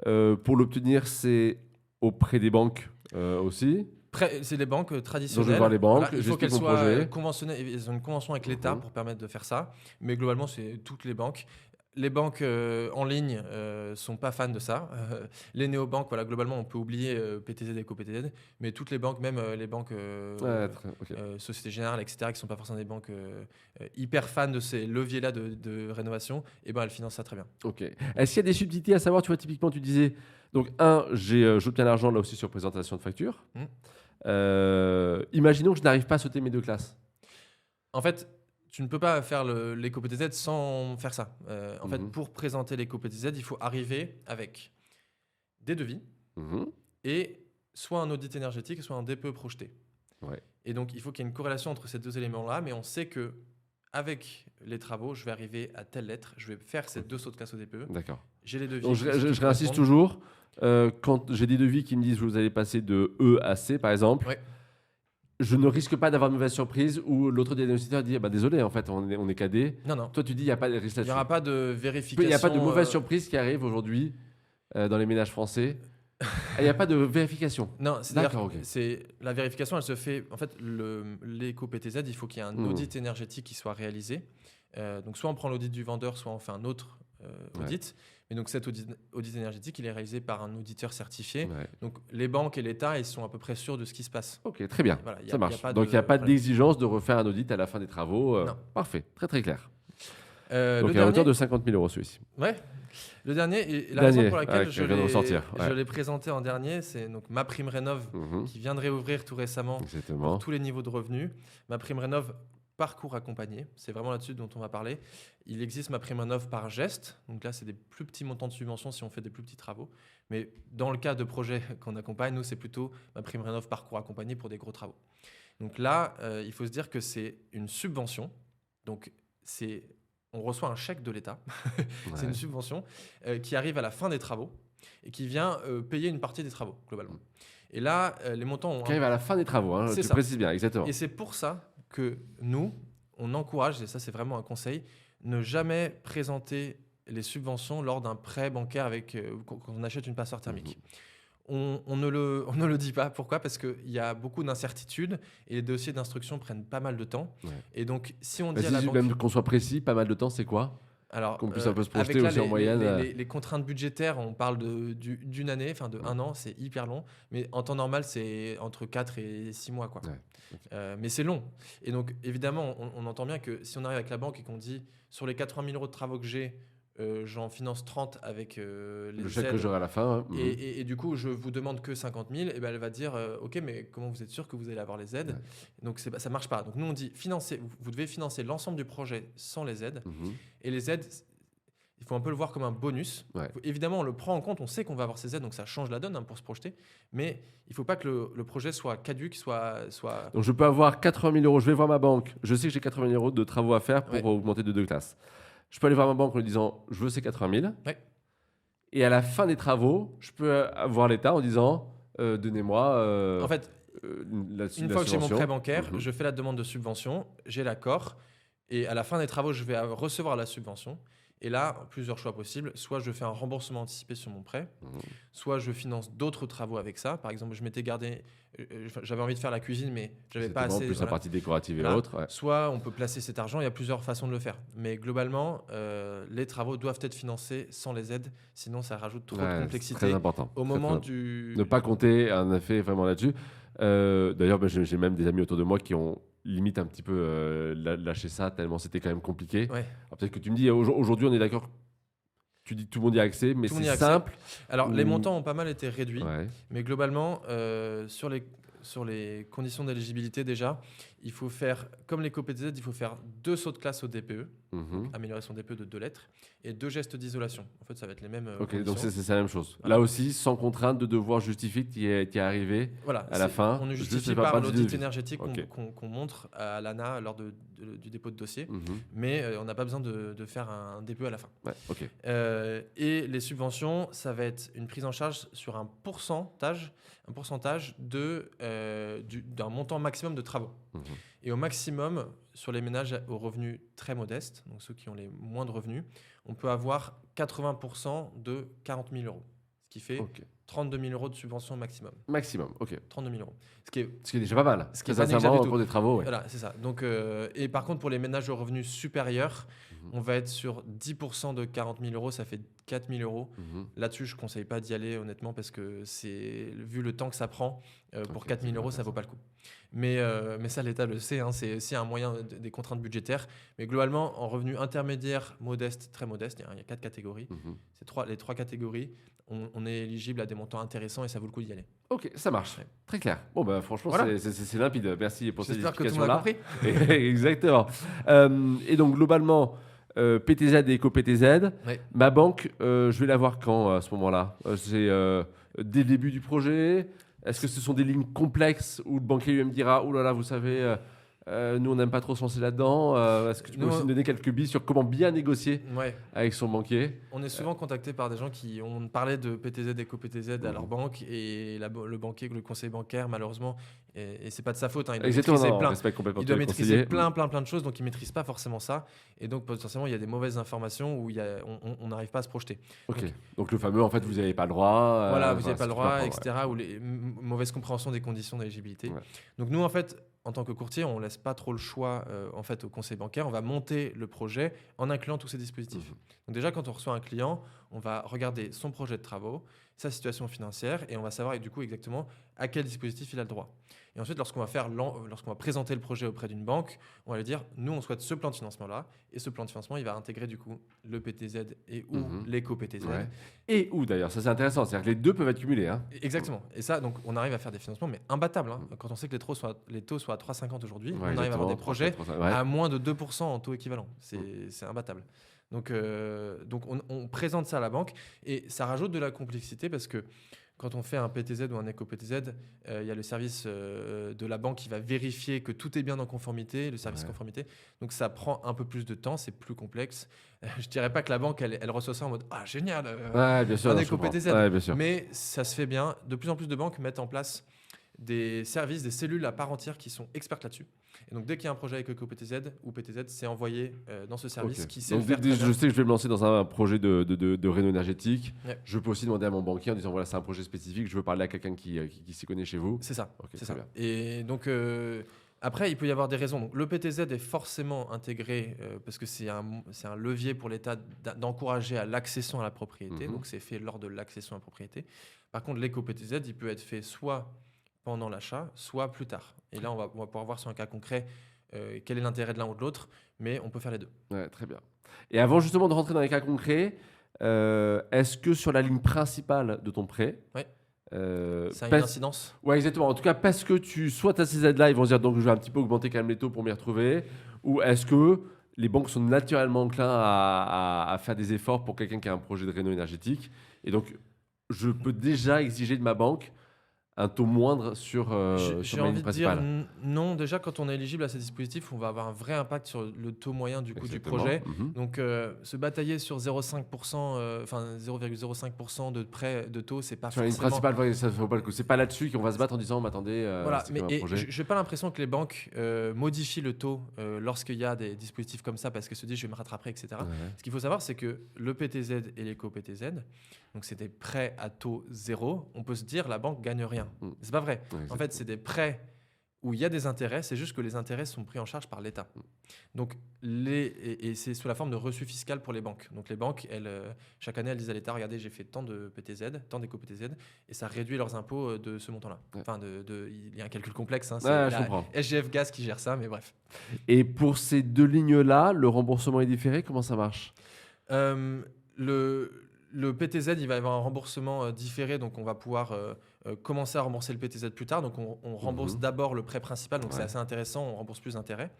pour l'obtenir, c'est auprès des banques aussi. C'est les banques traditionnelles. Donc, je vais voir les banques, Il faut j'explique qu'elles mon soient projet. conventionnées. Ils ont une convention avec l'État pour permettre de faire ça. Mais globalement, c'est toutes les banques. Les banques en ligne sont pas fans de ça. Les néobanques, voilà, globalement, on peut oublier PTZ et co-PTZ. Mais toutes les banques, même les banques Société Générale, etc., qui sont pas forcément des banques hyper fans de ces leviers-là de rénovation, et ben elles financent ça très bien. Ok. Est-ce qu'il y a des subtilités à savoir? Tu vois, typiquement, tu disais, donc, j'obtiens l'argent là aussi sur présentation de facture. Imaginons que je n'arrive pas à sauter mes 2 classes. En fait, tu ne peux pas faire l'éco-PTZ sans faire ça. En fait, pour présenter l'éco-PTZ, il faut arriver avec des devis et soit un audit énergétique, soit un DPE projeté. Ouais. Et donc, il faut qu'il y ait une corrélation entre ces 2 éléments-là, mais on sait que avec les travaux, je vais arriver à telle lettre, je vais faire ces 2 sauts de classe au DPE. D'accord. J'ai les devis. Donc, je réinsiste toujours. Quand j'ai des devis qui me disent que vous allez passer de E à C, par exemple, je ne risque pas d'avoir une mauvaise surprise où l'autre diagnostiqueur dit désolé, en fait, on est cadé. Non. Toi, tu dis il n'y a pas de risque Il n'y là-dessus. aura pas de vérification. Il n'y a pas de mauvaise surprise qui arrive aujourd'hui dans les ménages français. Il n'y a pas de vérification. Non, D'accord, ok. La vérification, elle se fait. En fait, l'éco-PTZ, il faut qu'il y ait un audit énergétique qui soit réalisé. Donc, soit on prend l'audit du vendeur, soit on fait un autre audit. Mais donc, cet audit énergétique, il est réalisé par un auditeur certifié. Ouais. Donc, les banques et l'État, ils sont à peu près sûrs de ce qui se passe. Ok, très bien. Voilà, ça marche. Donc, il n'y a pas d'exigence de refaire un audit à la fin des travaux. Non. Parfait, très très clair. Donc, à hauteur de 50 000 euros celui-ci. Ouais. Le dernier, et la raison pour laquelle je l'ai présenté en dernier, c'est donc Ma Prime Rénov qui vient de réouvrir tout récemment pour tous les niveaux de revenus. Ma Prime Rénov parcours accompagné, c'est vraiment là-dessus dont on va parler. Il existe Ma Prime Rénov par geste, donc là c'est des plus petits montants de subvention si on fait des plus petits travaux. Mais dans le cas de projets qu'on accompagne, nous c'est plutôt Ma Prime Rénov parcours accompagné pour des gros travaux. Donc là, il faut se dire que c'est une subvention, donc on reçoit un chèque de l'État, c'est une subvention qui arrive à la fin des travaux et qui vient payer une partie des travaux, globalement. Et là, les montants... Qui arrive à la fin des travaux, hein, tu précises bien, exactement. Et c'est pour ça que nous, on encourage, et ça c'est vraiment un conseil, ne jamais présenter les subventions lors d'un prêt bancaire quand on achète une passoire thermique. On ne le dit pas. Pourquoi ? Parce qu'il y a beaucoup d'incertitudes et les dossiers d'instruction prennent pas mal de temps. Ouais. Et donc, si on dit à la banque... Même qu'on soit précis, pas mal de temps, c'est quoi ? Alors, qu'on puisse un peu se projeter aussi en moyenne. Les contraintes budgétaires, on parle d'une année, enfin de 1 an, c'est hyper long. Mais en temps normal, c'est entre 4 et 6 mois, quoi. Ouais. Mais c'est long. Et donc, évidemment, on entend bien que si on arrive avec la banque et qu'on dit sur les 80 000 euros de travaux que j'ai, j'en finance 30 avec les chèque aides, que j'aurai à la fin. Hein. Et du coup, je vous demande que 50 000. Et ben elle va dire ok, mais comment vous êtes sûr que vous allez avoir les aides ? Donc ça ne marche pas. Donc nous, on dit vous devez financer l'ensemble du projet sans les aides. Et les aides, il faut un peu le voir comme un bonus. Évidemment, on le prend en compte. On sait qu'on va avoir ces aides, donc ça change la donne pour se projeter. Mais il ne faut pas que le projet soit caduque, soit... Donc je peux avoir 80 000 euros. Je vais voir ma banque. Je sais que j'ai 80 000 euros de travaux à faire pour augmenter de 2 classes. Je peux aller voir ma banque en lui disant je veux ces 80 000. Et à la fin des travaux, je peux voir l'État en disant donnez-moi En fait, la une fois que j'ai mon subvention. prêt bancaire, je fais la demande de subvention, j'ai l'accord, et à la fin des travaux, je vais recevoir la subvention. Et là, plusieurs choix possibles. Soit je fais un remboursement anticipé sur mon prêt, soit je finance d'autres travaux avec ça. Par exemple, je m'étais gardé, j'avais envie de faire la cuisine, mais j'avais pas Exactement, assez. plus la partie décorative et Voilà. autres. Ouais. Soit on peut placer cet argent, il y a plusieurs façons de le faire. Mais globalement, les travaux doivent être financés sans les aides, sinon ça rajoute trop de Ouais, c'est complexité très important. au Très, moment très du. Ne pas compter un effet vraiment là-dessus. D'ailleurs, j'ai même des amis autour de moi qui ont limite un petit peu lâché ça tellement c'était quand même compliqué. Ouais. Alors, peut-être que tu me dis, aujourd'hui on est d'accord, tu dis tout le monde y a accès, mais Tout le monde y c'est a accès. simple. Alors, ou- les montants ont pas mal été réduits, Ouais. mais globalement, sur les conditions d'éligibilité, déjà, il faut faire, comme l'éco-PTZ, il faut faire 2 sauts de classe au DPE, Mhm. améliorer son DPE de 2 lettres, et 2 gestes d'isolation. En fait, ça va être les mêmes Ok, conditions. donc c'est la même chose. Voilà. Là aussi, sans contrainte de devoir justifier que tu es arrivé. Voilà, à la fin, on ne juste justifie c'est pas par partie du l'audit devis. énergétique Ok. qu'on montre à l'ANA lors du dépôt de dossier, Mhm. mais on n'a pas besoin de faire un DPE à la fin. Ouais, ok. Et les subventions, ça va être une prise en charge sur un pourcentage d'un montant maximum de travaux. Mhm. Et au maximum, sur les ménages aux revenus très modestes, donc ceux qui ont les moins de revenus, on peut avoir 80% de 40 000 euros, ce qui fait Ok. 32 000 euros de subvention maximum. Maximum, ok. 32 000 euros. Ce qui est Ce qui est déjà pas mal. Ce qui est Très pas négligeable sincèrement, du tout. pour des travaux, ouais. Voilà, c'est ça. Donc, et par contre, pour les ménages aux revenus supérieurs, on va être sur 10% de 40 000 euros, ça fait 4 000 euros. Mhm. Là-dessus, je ne conseille pas d'y aller, honnêtement, parce que vu le temps que ça prend, pour Ok, 4 000 c'est euros, ça ne vaut pas le coup. Mais ça, l'État le sait, hein, c'est aussi un moyen des contraintes budgétaires. Mais globalement, en revenus intermédiaires, modestes, très modestes, il y a 4 catégories. Mhm. Les 3 catégories, on est éligible à des montants intéressants et ça vaut le coup d'y aller. Ok, ça marche. Ouais. Très clair. Bon, bah, franchement, Voilà. c'est limpide. Merci pour ces J'espère que tout le monde a explications-là. compris. Exactement. Et donc, globalement, PTZ et éco-PTZ, Ouais. ma banque, je vais la voir quand à ce moment-là C'est dès le début du projet? Est-ce que ce sont des lignes complexes où le banquier lui me dira oh là là, vous savez, nous on n'aime pas trop se lancer là-dedans. Est-ce que tu peux Nous, aussi me donner quelques billes sur comment bien négocier Ouais. avec son banquier? On est souvent contacté par des gens qui ont parlé de PTZ, éco-PTZ à leur banque et le banquier, le conseiller bancaire, malheureusement, et c'est pas de sa faute, hein, il doit Exactement, maîtriser non, on plein. respecte complètement Il tous doit les maîtriser conseillers. plein de choses, donc il maîtrise pas forcément ça. Et donc potentiellement, il y a des mauvaises informations où on n'arrive pas à se projeter. Ok. Donc le fameux, en fait, vous n'avez pas le droit. Voilà, vous n'avez voilà, pas c'est le tout droit, à etc. Ou les mauvaises compréhensions des conditions d'éligibilité. Ouais. Donc nous, en fait, en tant que courtier, on laisse pas trop le choix en fait, au conseil bancaire. On va monter le projet en incluant tous ces dispositifs. Donc déjà, quand on reçoit un client, on va regarder son projet de travaux, sa situation financière, et on va savoir du coup exactement à quel dispositif il a le droit. Et ensuite, lorsqu'on va présenter le projet auprès d'une banque, on va lui dire, nous, on souhaite ce plan de financement-là, et ce plan de financement, il va intégrer du coup le PTZ et ou l'éco-PTZ. Ouais. Et où d'ailleurs, ça c'est intéressant, c'est-à-dire que les deux peuvent être cumulés. Hein. Exactement. Et ça, donc, on arrive à faire des financements, mais imbattables. Hein. Quand on sait que les taux soient à 3,50 aujourd'hui, on arrive à avoir des projets à moins de 2% en taux équivalent. C'est imbattable. Donc on présente ça à la banque et ça rajoute de la complexité parce que quand on fait un PTZ ou un éco-PTZ, il y a le service de la banque qui va vérifier que tout est bien en conformité, le service conformité. Donc ça prend un peu plus de temps, c'est plus complexe. Je dirais pas que la banque, elle reçoit ça en mode « Ah, génial, bien sûr, un éco-PTZ ouais, bien sûr. ». Mais ça se fait bien. De plus en plus de banques mettent en place des services, des cellules à part entière qui sont expertes là-dessus. Et donc, dès qu'il y a un projet avec EcoPTZ ou PTZ, c'est envoyé dans ce service qui sait donc, le faire très bien. je sais que je vais me lancer dans un projet de réno énergétique. Ouais. Je peux aussi demander à mon banquier en disant voilà, c'est un projet spécifique, je veux parler à quelqu'un qui s'y connaît chez vous. C'est ça. Ok, c'est très ça. bien. Et donc, après, il peut y avoir des raisons. Donc, le PTZ est forcément intégré parce que c'est un levier pour l'État d'encourager à l'accession à la propriété. Donc, c'est fait lors de l'accession à la propriété. Par contre, l'éco-PTZ, il peut être fait soit pendant l'achat, soit plus tard. Et là, on va pouvoir voir sur un cas concret quel est l'intérêt de l'un ou de l'autre, mais on peut faire les deux. Ouais, très bien. Et avant justement de rentrer dans les cas concrets, est-ce que sur la ligne principale de ton prêt, ça a une incidence? Ouais, exactement. En tout cas, parce que soit tu as ces aides-là, ils vont se dire donc je vais un petit peu augmenter quand même les taux pour m'y retrouver, ou est-ce que les banques sont naturellement enclins à faire des efforts pour quelqu'un qui a un projet de réno énergétique, et donc je peux déjà exiger de ma banque un taux moindre sur J'ai ma ligne envie de dire principale. non. Déjà, quand on est éligible à ces dispositifs, on va avoir un vrai impact sur le taux moyen du coût du Exactement. projet. Mhm. Donc, se batailler sur 0,5%, enfin 0,05% de prêt de taux, c'est pas Sur la ligne forcément. principale, ouais, ça vaut pas le coup. C'est pas là-dessus qu'on va se battre en disant, mais attendez, Voilà, c'est mais comme un et projet. j'ai pas l'impression que les banques modifient le taux lorsqu'il y a des dispositifs comme ça parce qu'elles se disent je vais me rattraper, etc. Ouais. Ce qu'il faut savoir, c'est que le PTZ et l'éco-PTZ, donc c'est des prêts à taux zéro, on peut se dire la banque gagne rien. Mm. C'est pas vrai. Ouais, En fait, c'est des prêts où il y a des intérêts, c'est juste que les intérêts sont pris en charge par l'État. Donc, et c'est sous la forme de reçu fiscal pour les banques. Donc, les banques, chaque année, elles disent à l'État, regardez, j'ai fait tant de PTZ, tant d'éco-PTZ, et ça réduit leurs impôts de ce montant-là. Ouais. Enfin, il y a un calcul complexe, hein, c'est Ouais, je la comprends. SGF Gaz qui gère ça, mais bref. Et pour ces deux lignes-là, le remboursement est différé, comment ça marche? Le PTZ, il va y avoir un remboursement différé, donc on va pouvoir commencer à rembourser le PTZ plus tard. Donc on rembourse d'abord le prêt principal, donc c'est Ouais. assez intéressant, on rembourse plus d'intérêts.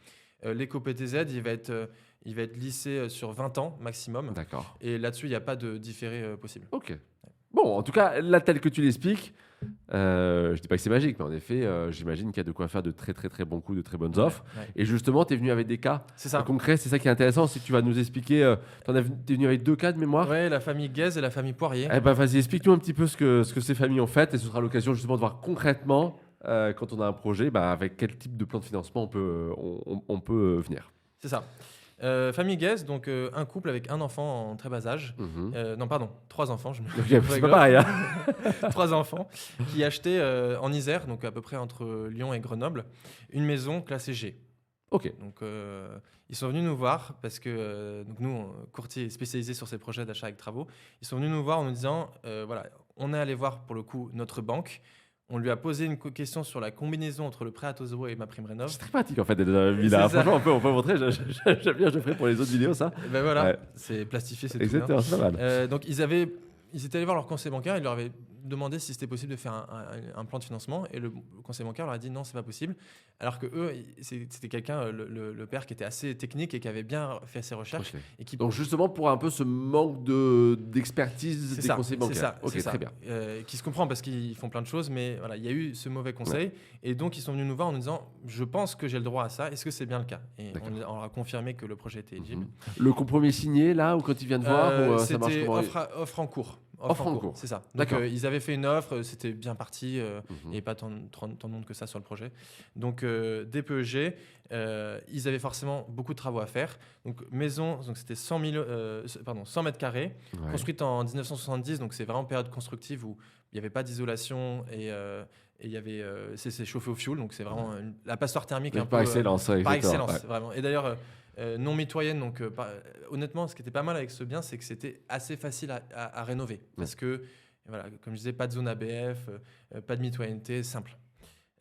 L'éco-PTZ, il va être lissé sur 20 ans maximum. D'accord. Et là-dessus, il n'y a pas de différé possible. Ok. Bon, en tout cas, là, tel que tu l'expliques, je dis pas que c'est magique, mais en effet, j'imagine qu'il y a de quoi faire de très très très bons coups, de très bonnes offres. Ouais. Et justement, tu es venu avec des cas C'est ça. concrets, c'est ça qui est intéressant, c'est que tu vas nous expliquer, tu es venu avec 2 cas de mémoire. Ouais, la famille Guez et la famille Poirier. Eh ben, vas-y, explique-nous un petit peu ce que ces familles ont fait, et ce sera l'occasion justement de voir concrètement, quand on a un projet, avec quel type de plan de financement on peut venir. C'est ça. Famille Guez, donc un couple avec un enfant en très bas âge. Mhm. Non, pardon, 3 enfants. Ok, c'est pas pareil. Hein. 3 enfants qui achetaient en Isère, donc à peu près entre Lyon et Grenoble, une maison classée G. Ok. Donc ils sont venus nous voir parce que donc nous, courtiers spécialisés sur ces projets d'achat avec travaux, ils sont venus nous voir en nous disant voilà, on est allé voir pour le coup notre banque. On lui a posé une question sur la combinaison entre le prêt à taux zéro et ma prime rénov. C'est très pratique en fait d'être dans la villa. C'est ça. Franchement, on peut montrer. J'aime bien, je le ferai pour les autres vidéos, ça. Et ben voilà, Ouais. c'est plastifié, c'est tout bien. Exactement, c'est pas mal. Donc ils étaient allés voir leur conseiller bancaire, ils leur avaient demandé si c'était possible de faire un plan de financement et le conseiller bancaire leur a dit non, c'est pas possible. Alors que eux, c'était quelqu'un, le père qui était assez technique et qui avait bien fait ses recherches. Ok. Et qui, Donc justement pour un peu ce manque d'expertise des conseillers bancaires. C'est ça, Ok, c'est ça. très bien. Qui se comprend parce qu'ils font plein de choses, mais voilà, il y a eu ce mauvais conseil. Et donc, ils sont venus nous voir en nous disant je pense que j'ai le droit à ça. Est-ce que c'est bien le cas? Et D'accord. on leur a confirmé que le projet était éligible. Mhm. Le compromis signé là ou quand ils viennent voir ou, ça marche C'était comment offre en cours. Offre en cours. C'est ça. Donc, D'accord. ils avaient fait une offre, c'était bien parti. Mhm. Il n'y avait pas tant de monde que ça sur le projet. Donc, DPEG, ils avaient forcément beaucoup de travaux à faire. Donc, maison, donc c'était 100 mètres carrés, Ouais. construite en 1970. Donc, c'est vraiment période constructive où il n'y avait pas d'isolation et il y avait c'est chauffé au fioul. Donc, c'est vraiment la passoire thermique un peu. Par excellence, ouais, Par exactement. excellence, vraiment. Et d'ailleurs, non mitoyenne. Donc, honnêtement, ce qui était pas mal avec ce bien, c'est que c'était assez facile à rénover. Parce que, voilà, comme je disais, pas de zone ABF, pas de mitoyenneté, simple.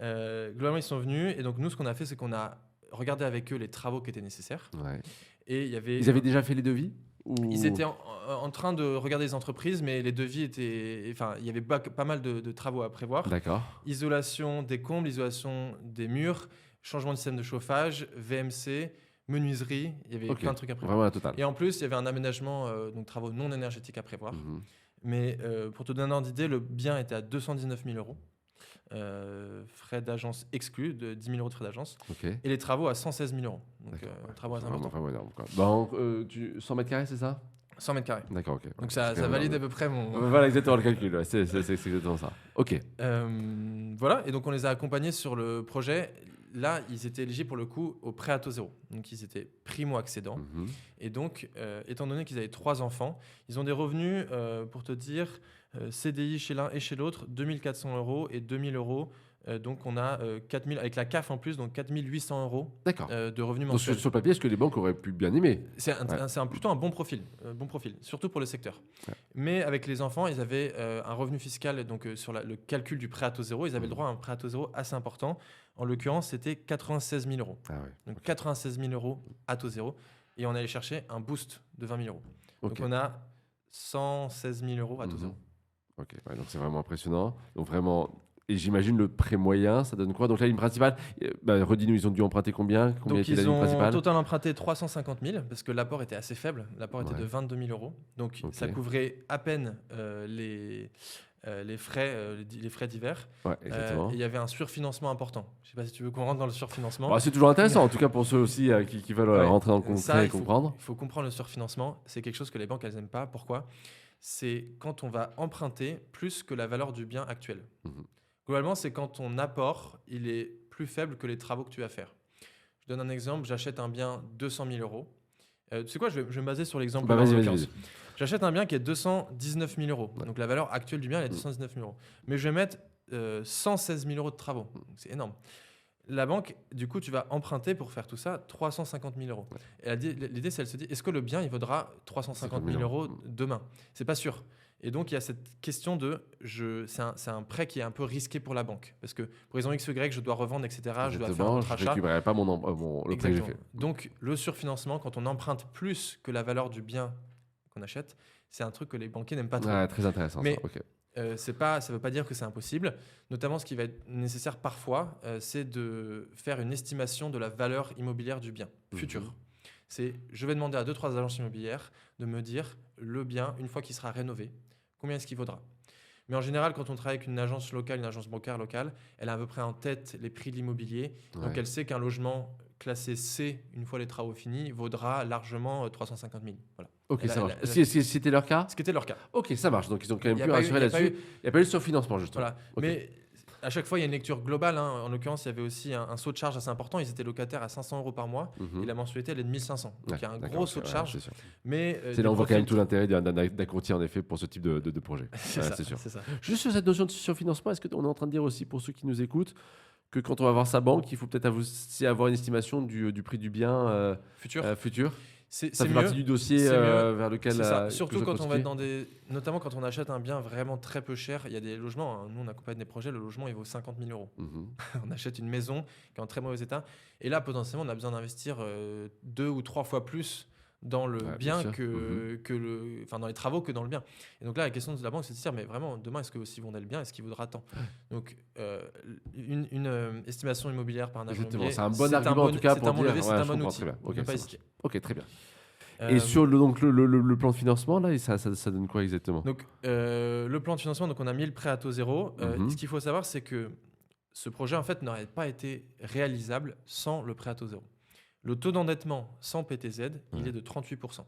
Globalement, ils sont venus. Et donc, nous, ce qu'on a fait, c'est qu'on a regardé avec eux les travaux qui étaient nécessaires. Ouais. Et il y avait. Ils avaient déjà fait les devis ou... Ils étaient en train de regarder les entreprises, mais les devis étaient. Enfin, il y avait pas mal de travaux à prévoir. D'accord. Isolation des combles, isolation des murs, changement de système de chauffage, VMC, menuiserie. Il y avait Ok. plein de trucs à prévoir. Vraiment la totale. Et en plus, il y avait un aménagement, donc travaux non énergétiques à prévoir. Mhm. Mais pour te donner un ordre d'idée, le bien était à 219 000 euros. Frais d'agence exclus, de 10 000 euros de frais d'agence. Ok. Et les travaux à 116 000 euros. Donc, D'accord, ouais. travaux assez Vraiment, importants. vraiment énorme. Quoi. Donc, 100 mètres carrés, c'est ça? 100 mètres carrés. D'accord, ok. Donc ça valide à peu près mon... Voilà exactement le calcul. Ouais. C'est exactement ça. Ok. Voilà, et donc on les a accompagnés sur le projet. Là, ils étaient éligibles pour le coup au prêt à taux zéro. Donc ils étaient primo-accédants. Mhm. Et donc, étant donné qu'ils avaient 3 enfants, ils ont des revenus, pour te dire, CDI chez l'un et chez l'autre, 2400 euros et 2000 euros. Donc on a 4000, avec la CAF en plus, donc 4800 euros D'accord. de revenus Donc, sur mensuels. le papier, est-ce que les banques auraient pu bien aimer? C'est plutôt un bon profil, surtout pour le secteur. Ouais. Mais avec les enfants, ils avaient un revenu fiscal, donc sur le calcul du prêt à taux zéro, ils avaient le droit à un prêt à taux zéro assez important. En l'occurrence, c'était 96 000 euros. Ah ouais. Donc 96 000 euros à taux zéro. Et on allait chercher un boost de 20 000 euros. Ok. Donc on a 116 000 euros à taux Mhm. zéro. Ok, ouais, donc c'est vraiment impressionnant. Donc vraiment, et j'imagine le prêt moyen, ça donne quoi? Donc la ligne principale, redis-nous, ils ont dû emprunter combien? Combien Donc était la ils ligne ont principale? total emprunté 350 000 parce que l'apport était assez faible. L'apport était Ouais. de 22 000 euros. Donc Ok. ça couvrait à peine les frais divers. Ouais, exactement. Et il y avait un surfinancement important. Je ne sais pas si tu veux qu'on rentre dans le surfinancement. Bah, c'est toujours intéressant, en tout cas pour ceux aussi qui veulent Ouais. rentrer dans le concret Ça, et comprendre. Il faut comprendre le surfinancement. C'est quelque chose que les banques, elles n'aiment pas. Pourquoi ? C'est quand on va emprunter plus que la valeur du bien actuel. Mhm. Globalement, c'est quand ton apport, il est plus faible que les travaux que tu vas faire. Je donne un exemple. J'achète un bien 200 000 euros. Tu sais quoi, je vais me baser sur l'exemple. Bah, là, en vas-y. l'occurrence. J'achète un bien qui est 219 000 euros. Ouais. Donc la valeur actuelle du bien, elle est 219 000 euros. Mais je vais mettre 116 000 euros de travaux. Donc, c'est énorme. La banque, du coup, tu vas emprunter pour faire tout ça 350 000 euros. Ouais. Et l'idée, c'est elle se dit, est-ce que le bien, il vaudra 350 000 euros demain ? C'est pas sûr. Et donc, il y a cette question de, c'est un prêt qui est un peu risqué pour la banque. Parce que pour raison X, Y, je dois revendre, etc. Je dois faire un autre je achat. récupérerai pas le prêt que j'ai fait. Donc, le surfinancement, quand on emprunte plus que la valeur du bien qu'on achète, c'est un truc que les banquiers n'aiment pas trop. Ouais, très intéressant. Mais ça. Ok. ça ne veut pas dire que c'est impossible. Notamment, ce qui va être nécessaire parfois, c'est de faire une estimation de la valeur immobilière du bien futur. Je vais demander à 2-3 agences immobilières de me dire le bien, une fois qu'il sera rénové, combien est-ce qu'il vaudra. Mais en général, quand on travaille avec une agence locale, une agence bancaire locale, elle a à peu près en tête les prix de l'immobilier. Donc, Ouais. elle sait qu'un logement classé C, une fois les travaux finis, vaudra largement 350 000. Voilà. Ok, Elle ça a- marche. elle a- C'était leur cas ? Ce qui était leur cas. Ok, ça marche. Donc, ils ont quand même Il y a pu pas eu- rassurer il y a pas là-dessus. eu- Il n'y a pas eu de surfinancement, justement. Voilà. Ok. Mais à chaque fois, il y a une lecture globale. En l'occurrence, il y avait aussi un saut de charge assez important. Ils étaient locataires à 500 euros par mois Mhm. et la mensualité, elle est de 1500. Donc, Ouais, il y a un d'accord, gros ok, saut de ouais, charge. c'est sûr. Mais C'est là où on voit quand même tout profils- l'intérêt d'un courtier, en effet, pour ce type de projet. C'est Ouais, ça, c'est sûr. c'est ça. Juste sur cette notion de surfinancement, est-ce qu'on est en train de dire aussi, pour ceux qui nous écoutent, que quand on va voir sa banque, il faut peut-être aussi avoir une estimation du prix du bien futur. C'est Ça fait mieux. partie du dossier C'est mieux. vers lequel... C'est ça. que Surtout vous quand on va être constituez. notamment quand on achète un bien vraiment très peu cher. Il y a des logements. Nous, on accompagne des projets. Le logement, il vaut 50 000 euros. Mhm. On achète une maison qui est en très mauvais état. Et là, potentiellement, on a besoin d'investir 2 ou 3 fois plus dans le Ouais, bien bien sûr. enfin dans les travaux que dans le bien. Et donc là, la question de la banque, c'est de se dire, mais vraiment, demain, est-ce que si vous vendez le bien, est-ce qu'il vaudra tant ? Donc, une estimation immobilière par un agent Exactement, immobilier, c'est un bon argument en tout cas c'est pour un bon dire... levier, c'est ouais, un je bon comprends outil. très bien. On Ok, ne peut pas ça hésiter. Ok, très bien. Euh, Et sur le plan de financement, là, ça donne quoi exactement ? Donc, le plan de financement, donc on a mis le prêt à taux zéro. Mhm. Ce qu'il faut savoir, c'est que ce projet, en fait, n'aurait pas été réalisable sans le prêt à taux zéro. Le taux d'endettement sans PTZ, il est de 38%.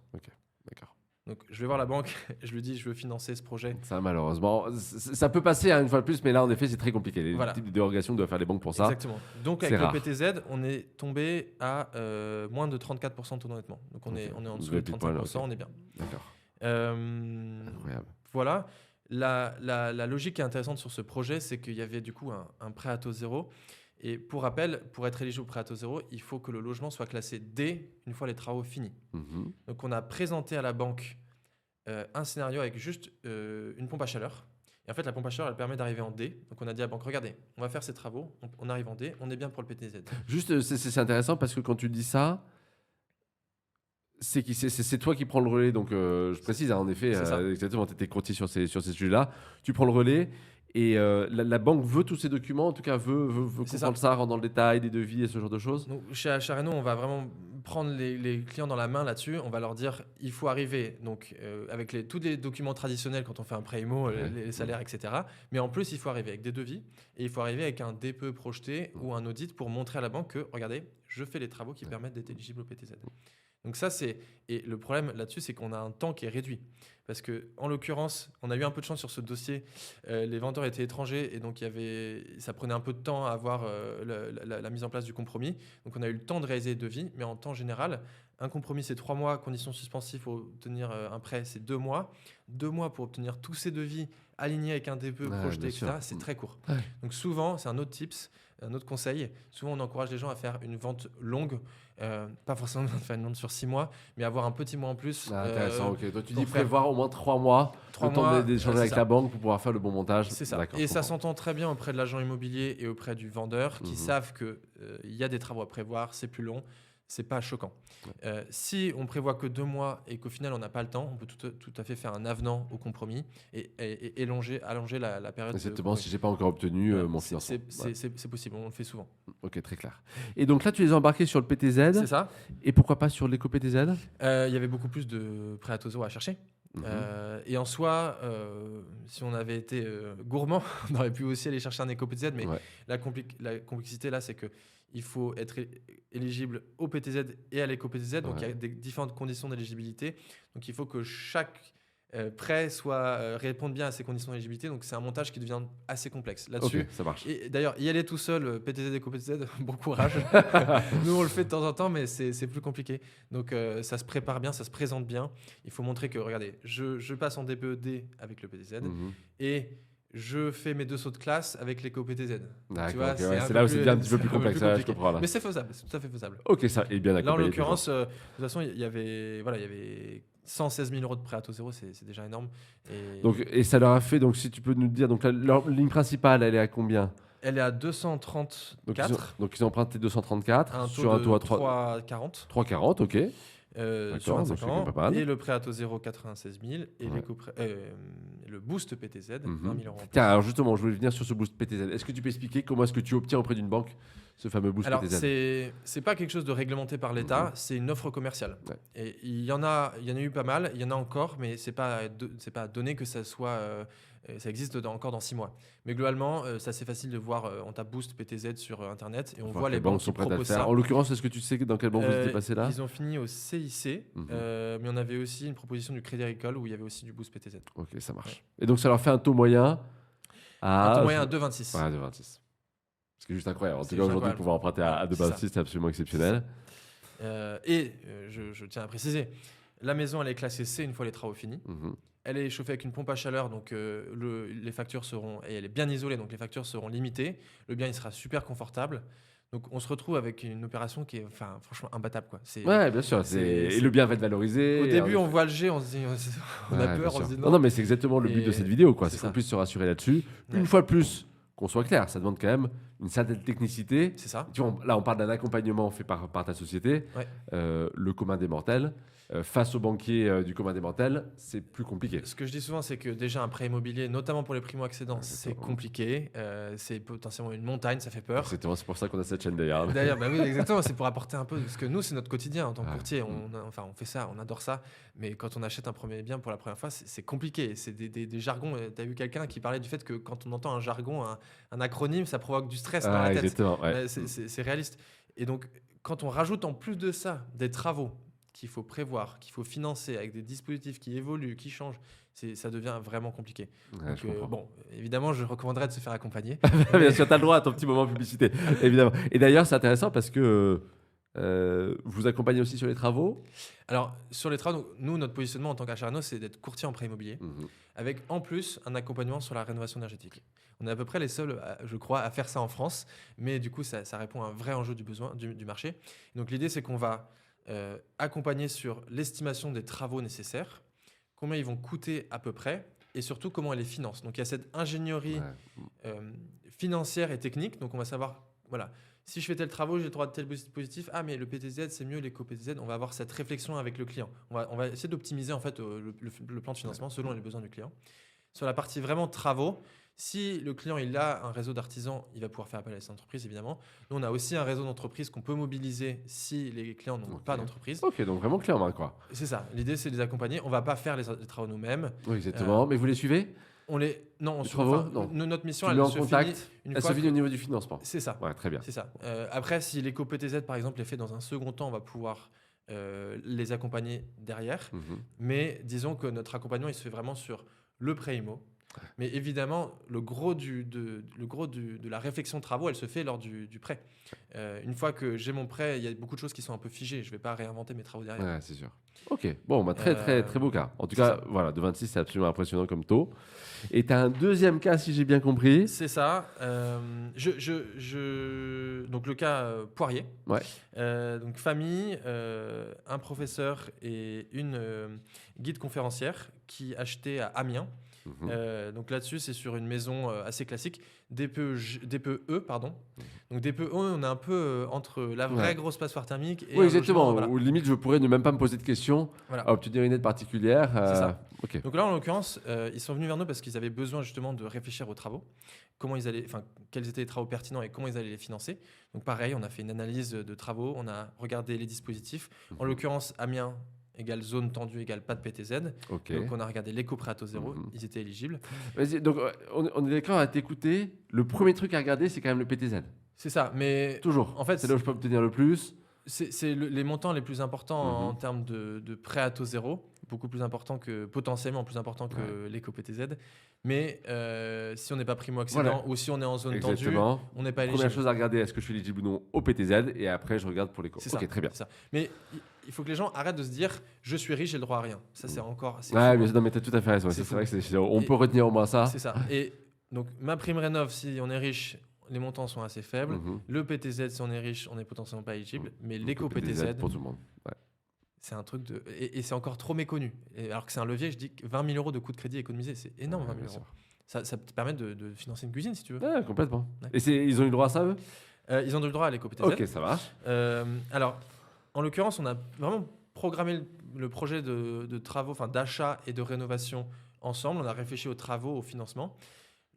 D'accord. Donc, je vais voir la banque, je lui dis, je veux financer ce projet. Ça, malheureusement, ça peut passer une fois de plus, mais là, en effet, c'est très compliqué. Les Voilà. types de dérogations que doivent faire les banques pour ça. Exactement. Donc, c'est avec rare. le PTZ, on est tombé à moins de 34% de taux d'endettement. Donc, on est en Vous dessous avez de pile poil, 35%, ok. on est bien. D'accord. Euh, Incroyable. Voilà. La logique qui est intéressante sur ce projet, c'est qu'il y avait du coup un prêt à taux zéro. Et pour rappel, pour être éligible au prêt à taux zéro, il faut que le logement soit classé D une fois les travaux finis. Mhm. Donc on a présenté à la banque un scénario avec juste une pompe à chaleur. Et en fait, la pompe à chaleur, elle permet d'arriver en D. Donc on a dit à la banque, regardez, on va faire ces travaux, on arrive en D, on est bien pour le PTZ. Juste, c'est intéressant parce que quand tu dis ça, c'est toi qui prends le relais. Donc, je précise, hein, en effet, C'est ça. exactement, tu étais courtier sur ces sujets-là. Tu prends le relais et la banque veut tous ces documents, en tout cas, veut C'est comprendre ça, rentre dans le détail des devis et ce genre de choses. Donc, chez Achareno, on va vraiment prendre les clients dans la main là-dessus. On va leur dire, il faut arriver donc, avec tous les documents traditionnels quand on fait un prêt IMO, Ouais. les salaires, etc. Mais en plus, il faut arriver avec des devis et il faut arriver avec un DPE projeté ou un audit pour montrer à la banque que, regardez, je fais les travaux qui permettent d'être éligible au PTZ. Donc ça, et le problème là-dessus, c'est qu'on a un temps qui est réduit. Parce que, en l'occurrence, on a eu un peu de chance sur ce dossier. Les vendeurs étaient étrangers et donc ça prenait un peu de temps à avoir la mise en place du compromis. Donc on a eu le temps de réaliser les devis, mais en temps général, un compromis c'est 3 mois, conditions suspensives pour obtenir un prêt c'est 2 mois. 2 mois pour obtenir tous ces devis alignés avec un DPE Ouais, projeté, bien etc. sûr. C'est très court. Ouais. Donc souvent, c'est un autre tips, un autre conseil. Souvent, on encourage les gens à faire une vente longue, pas forcément faire une vente sur 6 mois, mais avoir un petit mois en plus. Ah, intéressant, ok. Donc, tu pour dis faire prévoir au moins 3 mois, 3 le temps mois, d'échanger c'est avec ça. la banque pour pouvoir faire le bon montage. C'est ça. D'accord, Et je ça comprends. s'entend très bien auprès de l'agent immobilier et auprès du vendeur qui Mhm. savent qu'il y a des travaux à prévoir, c'est plus long, c'est pas choquant. Ouais. Si on prévoit que 2 mois et qu'au final on n'a pas le temps, on peut tout à fait faire un avenant au compromis et allonger la période. Exactement, si j'ai pas encore obtenu mon C'est- financement. Ouais. c'est possible, on le fait souvent. Ok, très clair. Et donc là, tu les as embarqués sur le PTZ. C'est ça. Et pourquoi pas sur l'éco-PTZ? Il y avait beaucoup plus de prêts à taux zéro à chercher. Et en soi, si on avait été gourmand, on aurait pu aussi aller chercher un éco-PTZ, mais la complexité là, c'est que il faut être éligible au PTZ et à l'éco-PTZ, donc il y a des différentes conditions d'éligibilité. Donc il faut que chaque prêt réponde bien à ces conditions d'éligibilité, donc c'est un montage qui devient assez complexe là-dessus. Ok, ça marche. Et d'ailleurs, y aller tout seul, PTZ, éco-PTZ, bon courage. Nous, on le fait de temps en temps, mais c'est plus compliqué. Donc ça se prépare bien, ça se présente bien. Il faut montrer que, regardez, je passe en DPED avec le PTZ et je fais mes 2 sauts de classe avec l'éco-PTZ. D'accord, c'est là où c'est bien un petit peu plus complexe. Je comprends, là. Mais c'est faisable, c'est tout à fait faisable. Ok, ça est bien accompagné. Là, en l'occurrence, de toute façon, il y avait 116 000 euros de prêt à taux zéro, c'est déjà énorme. Et ça leur a fait, donc si tu peux nous dire, donc leur ligne principale, elle est à combien ? Elle est à 234. Donc ils ont emprunté 234 sur un taux à 3,40. 3,40, ok. Sur 25 ans. Pas mal. Et le prêt à taux zéro, 96 000. Et le boost PTZ, 20 000 euros en plus. Tiens, alors justement, je voulais venir sur ce boost PTZ. Est-ce que tu peux expliquer comment est-ce que tu obtiens auprès d'une banque ce fameux boost PTZ ? Alors, c'est pas quelque chose de réglementé par l'État, c'est une offre commerciale. Ouais. Et il y en a eu pas mal, il y en a encore, mais c'est pas donné que ça soit... ça existe encore dans 6 mois. Mais globalement, c'est assez facile de voir. On tape Boost PTZ sur Internet et on voit les banques qui proposent ça. En l'occurrence, est-ce que tu sais dans quelle banque vous étiez passé là ? Ils ont fini au CIC, mais on avait aussi une proposition du Crédit Agricole où il y avait aussi du Boost PTZ. Ok, ça marche. Ouais. Et donc, ça leur fait un taux moyen à... Un taux moyen à 2,26. Ouais, 2,26. Ce qui est juste incroyable. En tout cas, aujourd'hui, pouvoir emprunter à 2,26, c'est absolument exceptionnel. Je tiens à préciser, la maison, elle est classée C une fois les travaux finis. Elle est chauffée avec une pompe à chaleur, donc les factures seront... Et elle est bien isolée, donc les factures seront limitées. Le bien, il sera super confortable. Donc, on se retrouve avec une opération qui est franchement imbattable, quoi. Ouais, bien sûr. Et le bien va être valorisé. Au début, on voit le G, on se dit... on a peur, on se dit non. Non, mais c'est exactement le but de cette vidéo, quoi. C'est qu'on puisse se rassurer là-dessus. Ouais. Une fois de plus, qu'on soit clair, ça demande quand même une certaine technicité. C'est ça. Tu vois, là, on parle d'un accompagnement fait par ta société. Ouais. Le commun des mortels. Face aux banquiers du commun des mortels, c'est plus compliqué. Ce que je dis souvent, c'est que déjà un prêt immobilier, notamment pour les primo-accédants, c'est compliqué. C'est potentiellement une montagne, ça fait peur. C'est pour ça qu'on a cette chaîne d'ailleurs. D'ailleurs, oui, exactement. C'est pour apporter un peu. Parce que nous, c'est notre quotidien en tant que courtier. On fait ça, on adore ça. Mais quand on achète un premier bien pour la première fois, c'est compliqué. C'est des jargons. Tu as vu quelqu'un qui parlait du fait que quand on entend un jargon, un acronyme, ça provoque du stress dans la tête. Exactement, ouais. C'est réaliste. Et donc, quand on rajoute en plus de ça des travaux qu'il faut prévoir, qu'il faut financer avec des dispositifs qui évoluent, qui changent, ça devient vraiment compliqué. Ouais, donc, bon, évidemment, je recommanderais de se faire accompagner. Bien sûr, tu as le droit à ton petit moment de publicité, évidemment. Et d'ailleurs, c'est intéressant parce que vous accompagnez aussi sur les travaux. Alors, sur les travaux, nous, notre positionnement en tant qu'Acharno, c'est d'être courtier en prêt immobilier, avec en plus un accompagnement sur la rénovation énergétique. On est à peu près les seuls, je crois, à faire ça en France, mais du coup, ça répond à un vrai enjeu du marché. Donc, l'idée, c'est qu'on va accompagner sur l'estimation des travaux nécessaires, combien ils vont coûter à peu près, et surtout comment on les finance. Donc il y a cette ingénierie financière et technique. Donc on va savoir, voilà, si je fais tel travaux, j'ai le droit de tel dispositif. Ah, mais le PTZ, c'est mieux, l'éco-PTZ. On va avoir cette réflexion avec le client. On va essayer d'optimiser en fait le plan de financement selon les besoins du client. Sur la partie vraiment travaux, si le client il a un réseau d'artisans, il va pouvoir faire appel à ces entreprises, évidemment. Nous, on a aussi un réseau d'entreprises qu'on peut mobiliser si les clients n'ont pas d'entreprise. Ok, donc vraiment clé en main, quoi. C'est ça. L'idée, c'est de les accompagner. On ne va pas faire les travaux nous-mêmes. Oui, exactement. Mais vous les suivez ? Notre mission, elle se finit au niveau du financement. C'est ça. Ouais, très bien. C'est ça. Après, si l'éco-PTZ, par exemple, est fait dans un second temps, on va pouvoir les accompagner derrière. Mais disons que notre accompagnement, il se fait vraiment sur le prêt IMO. Mais évidemment, le gros de la réflexion de travaux, elle se fait lors du prêt. Une fois que j'ai mon prêt, il y a beaucoup de choses qui sont un peu figées. Je ne vais pas réinventer mes travaux derrière. Ouais, c'est sûr. Ok, bon, très beau cas. En tout cas, voilà, de 26, c'est absolument impressionnant comme taux. Et tu as un deuxième cas, si j'ai bien compris. C'est ça. Donc le cas Poirier. Ouais. Donc famille, un professeur et une guide conférencière qui achetaient à Amiens. Donc là-dessus, c'est sur une maison assez classique, DPE, pardon. Donc DPE, on est un peu entre la vraie grosse passoire thermique et oui, exactement. Logement, voilà. Ou limite, je pourrais ne même pas me poser de questions à obtenir une aide particulière. C'est ça. Okay. Donc là, en l'occurrence, ils sont venus vers nous parce qu'ils avaient besoin justement de réfléchir aux travaux, quels étaient les travaux pertinents et comment ils allaient les financer. Donc pareil, on a fait une analyse de travaux, on a regardé les dispositifs. En l'occurrence, Amiens, égale zone tendue égale pas de PTZ. Ok. Donc on a regardé l'éco-prêt à taux zéro, Mhm. ils étaient éligibles. Vas-y, donc on est d'accord à t'écouter. Le premier truc à regarder, c'est quand même le PTZ. C'est ça, mais Toujours. en fait, c'est là où je peux obtenir le plus. c'est les montants les plus importants en Mhm. termes de prêt à taux zéro, beaucoup plus importants que, potentiellement plus importants que l'éco-PTZ. Mais si on n'est pas primo-accédant Voilà. ou si on est en zone tendue, Exactement. on n'est pas Première éligible. chose à regarder, est-ce que je suis éligible ou non au PTZ, et après je regarde pour l'éco. C'est Ok, ça, très bien. c'est ça. Mais il faut que les gens arrêtent de se dire je suis riche, j'ai le droit à rien. Ça, c'est encore. c'est Ouais, fou, bien hein. sûr, non, mais t'as tout à fait raison. C'est C'est vrai fou. que on Et- peut retenir au moins ça. C'est ça. Et donc, ma prime rénov, si on est riche, les montants sont assez faibles. Mhm. Le PTZ, si on est riche, on n'est potentiellement pas éligible. Mais Donc, l'éco-PTZ, pour tout le monde. Ouais. c'est un truc de. Et c'est encore trop méconnu. Et alors que c'est un levier, je dis que 20 000 euros de coût de crédit économisé, c'est énorme, 20 Bien 000 euros. sûr. Ça te permet de financer une cuisine si tu veux. Ouais, complètement. Ouais. Et ils ont eu le droit à ça, eux? Ils ont eu le droit à l'éco-PTZ. Ok, ça marche. Alors, en l'occurrence, on a vraiment programmé le projet de travaux, enfin d'achat et de rénovation ensemble. On a réfléchi aux travaux, au financement.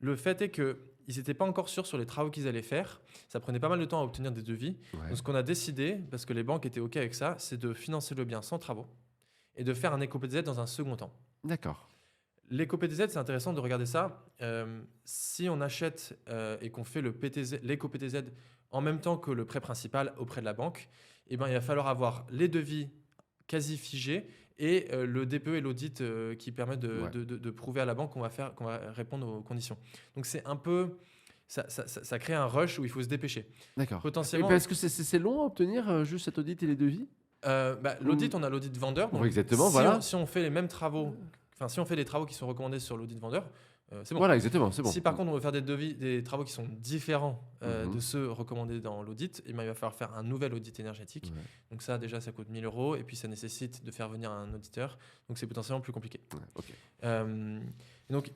Le fait est qu'ils n'étaient pas encore sûrs sur les travaux qu'ils allaient faire. Ça prenait pas mal de temps à obtenir des devis. Ouais. Donc, ce qu'on a décidé, parce que les banques étaient OK avec ça, c'est de financer le bien sans travaux et de faire un éco-PTZ dans un second temps. D'accord. L'éco-PTZ, c'est intéressant de regarder ça. Si on achète et qu'on fait l'éco-PTZ en même temps que le prêt principal auprès de la banque, eh ben, il va falloir avoir les devis quasi figés et le DPE et l'audit qui permettent de prouver à la banque qu'on va répondre aux conditions. Donc c'est un peu... Ça crée un rush où il faut se dépêcher. D'accord. Potentiellement... Et parce que c'est long à obtenir juste cet audit et les devis? L'audit, on a l'audit vendeur. Donc Oui, exactement, si voilà. si on fait les mêmes travaux, enfin si on fait les travaux qui sont recommandés sur l'audit vendeur, c'est bon. Voilà, exactement, c'est bon. Si par contre on veut faire des travaux qui sont différents Mhm. de ceux recommandés dans l'audit, eh ben, il va falloir faire un nouvel audit énergétique. Ouais. Donc ça déjà ça coûte 1 000 euros et puis ça nécessite de faire venir un auditeur. Donc c'est potentiellement plus compliqué. Ouais, ok. Et donc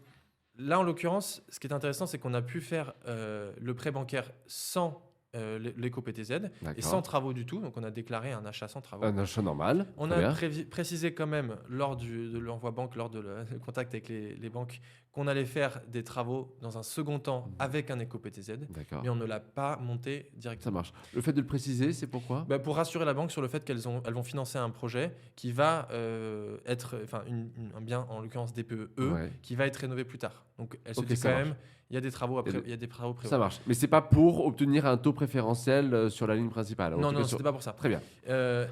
là en l'occurrence, ce qui est intéressant c'est qu'on a pu faire le prêt bancaire sans l'éco-PTZ et D'accord. sans travaux du tout. Donc on a déclaré un achat sans travaux. Un achat normal. On très a bien. précisé quand même lors de l'envoi banque, lors de le contact avec les banques, qu'on allait faire des travaux dans un second temps avec un éco-PTZ, D'accord. mais on ne l'a pas monté Ça directement. marche. Le fait de le préciser, c'est pourquoi? Bah, pour rassurer la banque sur le fait elles vont financer un projet qui va être, enfin un bien en l'occurrence DPE, Ouais. qui va être rénové plus tard. Donc elle se Ok, dit ça quand marche. même, il y a des travaux après, il y a des travaux prévus. Ça marche. Mais c'est pas pour obtenir un taux préférentiel sur la ligne principale. En Non, tout non, cas, c'était pas pour ça. Très bien.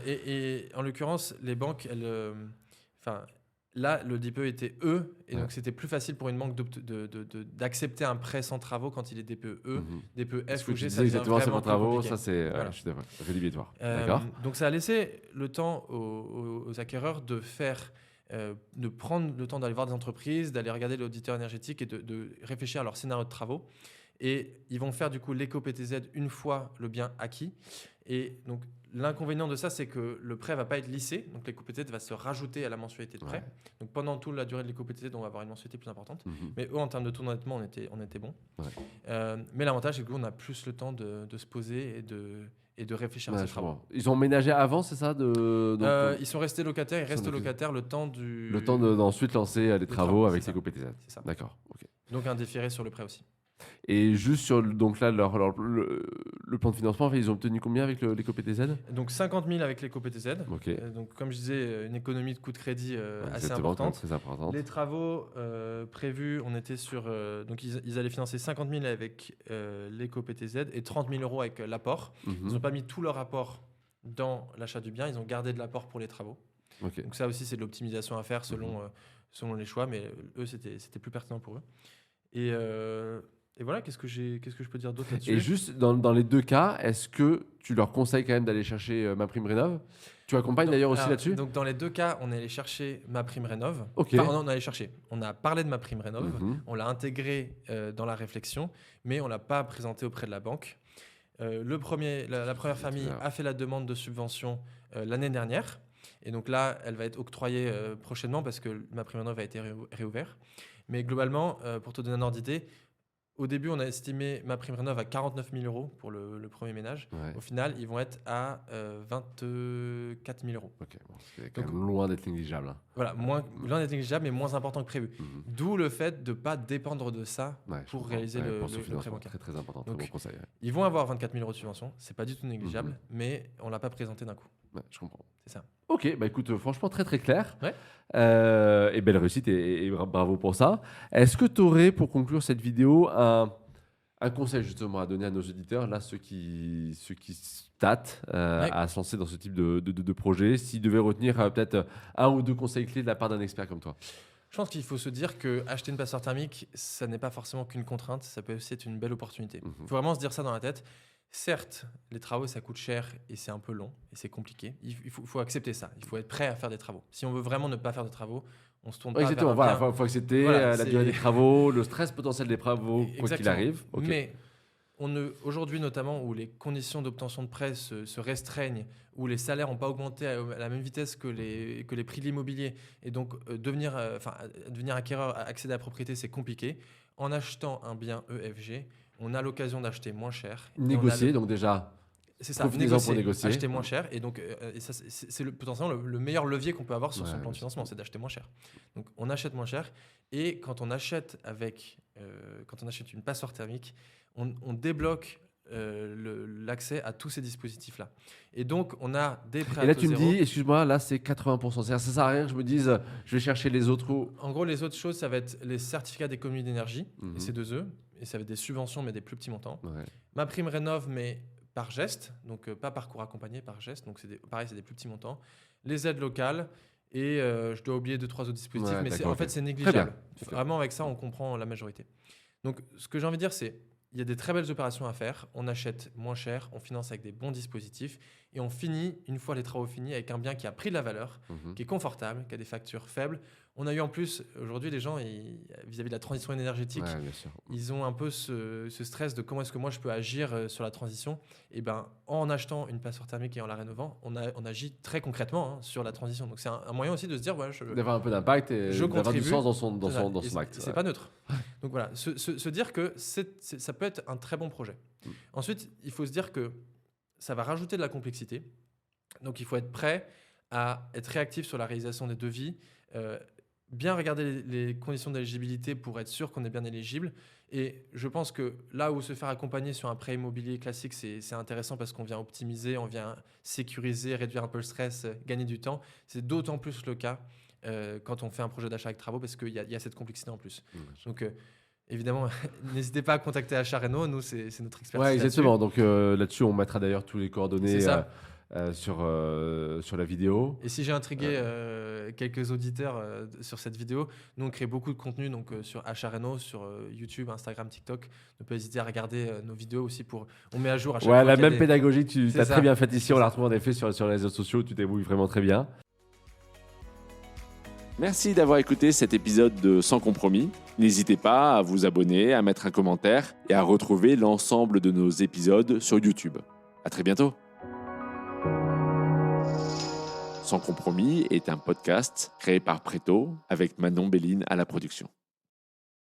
Et en l'occurrence, les banques, enfin, là, le DPE était E, et Ouais. donc c'était plus facile pour une banque d'accepter un prêt sans travaux quand il est DPE E, Mhm. DPE Ce F que ou tu G, disais ça devient exactement, c'est vraiment vos plus travaux. compliqué. Ça, c'est Voilà. je suis d'accord, rédhibitoire. D'accord. Donc ça a laissé le temps aux acquéreurs de faire, de prendre le temps d'aller voir des entreprises, d'aller regarder l'auditeur énergétique et de réfléchir à leur scénario de travaux. Et ils vont faire du coup l'éco-PTZ une fois le bien acquis. Et donc l'inconvénient de ça, c'est que le prêt va pas être lissé. Donc l'éco-PTZ va se rajouter à la mensualité de prêt. Ouais. Donc pendant toute la durée de l'éco-PTZ, on va avoir une mensualité plus importante. Mhm. Mais eux, en termes de taux d'endettement, on était bon. Ouais. Mais l'avantage, c'est qu'on a plus le temps de se poser et de réfléchir à Ouais, ces je travaux. comprends. Ils ont ménagé avant, c'est ça donc, Ils sont restés locataires, ils sont restent locataires. locataires le temps du... le temps d'ensuite lancer les travaux travaux, avec c'est les PTZ. C'est ça. D'accord. Ok. Donc un différé sur le prêt aussi. Et juste sur donc là le plan de financement, en fait, ils ont obtenu combien avec l'éco-PTZ? Donc 50 000 avec l'éco-PTZ. Ok. Donc comme je disais, une économie de coût de crédit assez Exactement, importante. très importante. Les travaux prévus, on était sur... donc ils allaient financer 50 000 avec l'éco-PTZ et 30 000 euros avec l'apport. Mhm. Ils n'ont pas mis tout leur apport dans l'achat du bien, ils ont gardé de l'apport pour les travaux. Ok. Donc ça aussi, c'est de l'optimisation à faire selon les choix, mais eux, c'était plus pertinent pour eux. Et voilà, qu'est-ce que je peux dire d'autre là-dessus? Et juste dans les deux cas, est-ce que tu leur conseilles quand même d'aller chercher ma prime rénov? Tu accompagnes d'ailleurs aussi Alors, là-dessus? Donc dans les deux cas, on est allé chercher ma prime rénov. Ok. Enfin, on est allé chercher. On a parlé de ma prime rénov. Mhm. On l'a intégré dans la réflexion, mais on l'a pas présenté auprès de la banque. La première famille clair. a fait la demande de subvention l'année dernière. Et donc là, elle va être octroyée prochainement parce que ma prime rénov a été réouverte. Mais globalement, pour te donner un ordre d'idée, au début, on a estimé ma prime rénov à 49 000 euros pour le premier ménage. Ouais. Au final, ils vont être à 24 000 euros. Ok. Bon, c'est quand Donc- même loin d'être négligeable. Hein. Voilà, loin d'être négligeable, mais moins important que prévu. Mhm. D'où le fait de ne pas dépendre de ça Ouais, je pour comprends. réaliser Ouais, le pour ce prêt financement, bancaire. très très important, très Donc, bon conseil. Ouais. Ils vont avoir 24 000 euros de subvention, c'est pas du tout négligeable, Mhm. mais on l'a pas présenté d'un coup. Ouais, je comprends. C'est ça. Ok, bah écoute, franchement très très clair. Ouais. Et belle réussite et bravo pour ça. Est-ce que tu aurais pour conclure cette vidéo un conseil justement à donner à nos auditeurs, là ceux qui se tâtent Ouais. à se lancer dans ce type de projet, s'ils devaient retenir peut-être un ou deux conseils clés de la part d'un expert comme toi? Je pense qu'il faut se dire que acheter une passoire thermique, ça n'est pas forcément qu'une contrainte, ça peut aussi être une belle opportunité. Il faut vraiment se dire ça dans la tête. Certes, les travaux, ça coûte cher et c'est un peu long et c'est compliqué. Il faut accepter ça. Il faut être prêt à faire des travaux. Si on veut vraiment ne pas faire de travaux, on se tourne pas Exactement, vers un voilà, bien. faut accepter Voilà, la durée des travaux, le stress potentiel des travaux, quoi qu'il Exactement. arrive. Ok. Mais aujourd'hui, notamment, où les conditions d'obtention de prêts se restreignent, où les salaires n'ont pas augmenté à la même vitesse que les prix de l'immobilier, et donc devenir acquéreur, accéder à la propriété, c'est compliqué. En achetant un bien EFG, on a l'occasion d'acheter moins cher. Et on a Négocier, donc déjà, c'est ça, profitez-en pour négocier. acheter moins cher. Et donc, et ça, c'est potentiellement le meilleur levier qu'on peut avoir sur son Ouais, plan de bien financement, c'est d'acheter moins cher. Donc, on achète moins cher. Et quand on achète une passoire thermique, on débloque l'accès à tous ces dispositifs-là. Et donc, on a des prêts Et là, à taux tu me zéro. dis, excuse-moi, là, c'est 80%. C'est-à-dire, ça sert à rien que je me dise, je vais chercher les autres. En gros, les autres choses, ça va être les certificats d'économie d'énergie, Mhm. et c'est 2 E, et ça va être des subventions, mais des plus petits montants. Ouais. Ma prime rénov, mais par geste, donc pas par cours accompagné, par geste, donc pareil, c'est des plus petits montants. Les aides locales, et je dois oublier 2-3 autres dispositifs, Ouais, mais d'accord, en ok. fait, c'est Très négligeable. bien. Vraiment, avec ça, on comprend la majorité. Donc, ce que j'ai envie de dire, c'est il y a des très belles opérations à faire. On achète moins cher, on finance avec des bons dispositifs, et on finit, une fois les travaux finis, avec un bien qui a pris de la valeur, Mhm. qui est confortable, qui a des factures faibles. On a eu en plus, aujourd'hui, les gens, vis-à-vis de la transition énergétique, Ouais, bien sûr. ils ont un peu ce stress de comment est-ce que moi je peux agir sur la transition. Et ben, en achetant une passoire thermique et en la rénovant, on agit très concrètement sur la transition. Donc c'est un moyen aussi de se dire, ouais, D'avoir un peu d'impact et je d'avoir du contribue. sens dans son C'est ça. Et acte. c'est Ouais. pas neutre. Donc voilà, se dire que ça peut être un très bon projet. Mm. Ensuite, il faut se dire que ça va rajouter de la complexité. Donc il faut être prêt à être réactif sur la réalisation des devis, bien regarder les conditions d'éligibilité pour être sûr qu'on est bien éligible. Et je pense que là où se faire accompagner sur un prêt immobilier classique, c'est intéressant parce qu'on vient optimiser, on vient sécuriser, réduire un peu le stress, gagner du temps. C'est d'autant plus le cas quand on fait un projet d'achat avec travaux parce qu'il y a cette complexité en plus. Donc évidemment, n'hésitez pas à contacter Achat Réno, nous c'est notre expertise. Ouais, là-dessus. exactement. Donc là-dessus, on mettra d'ailleurs tous les coordonnées C'est ça. sur la vidéo. Et si j'ai intrigué quelques auditeurs sur cette vidéo, nous on crée beaucoup de contenu donc, sur Achat Réno, sur YouTube, Instagram, TikTok. Ne pas hésiter à regarder nos vidéos aussi on met à jour à chaque Ouais, fois. la qu'il y a même pédagogie que tu C'est as ça. très bien faite ici. C'est On ça. la retrouve en effet sur les réseaux sociaux. Tu débrouilles vraiment très bien. Merci d'avoir écouté cet épisode de Sans compromis. N'hésitez pas à vous abonner, à mettre un commentaire et à retrouver l'ensemble de nos épisodes sur YouTube. À très bientôt. Sans compromis est un podcast créé par Preto avec Manon Béline à la production.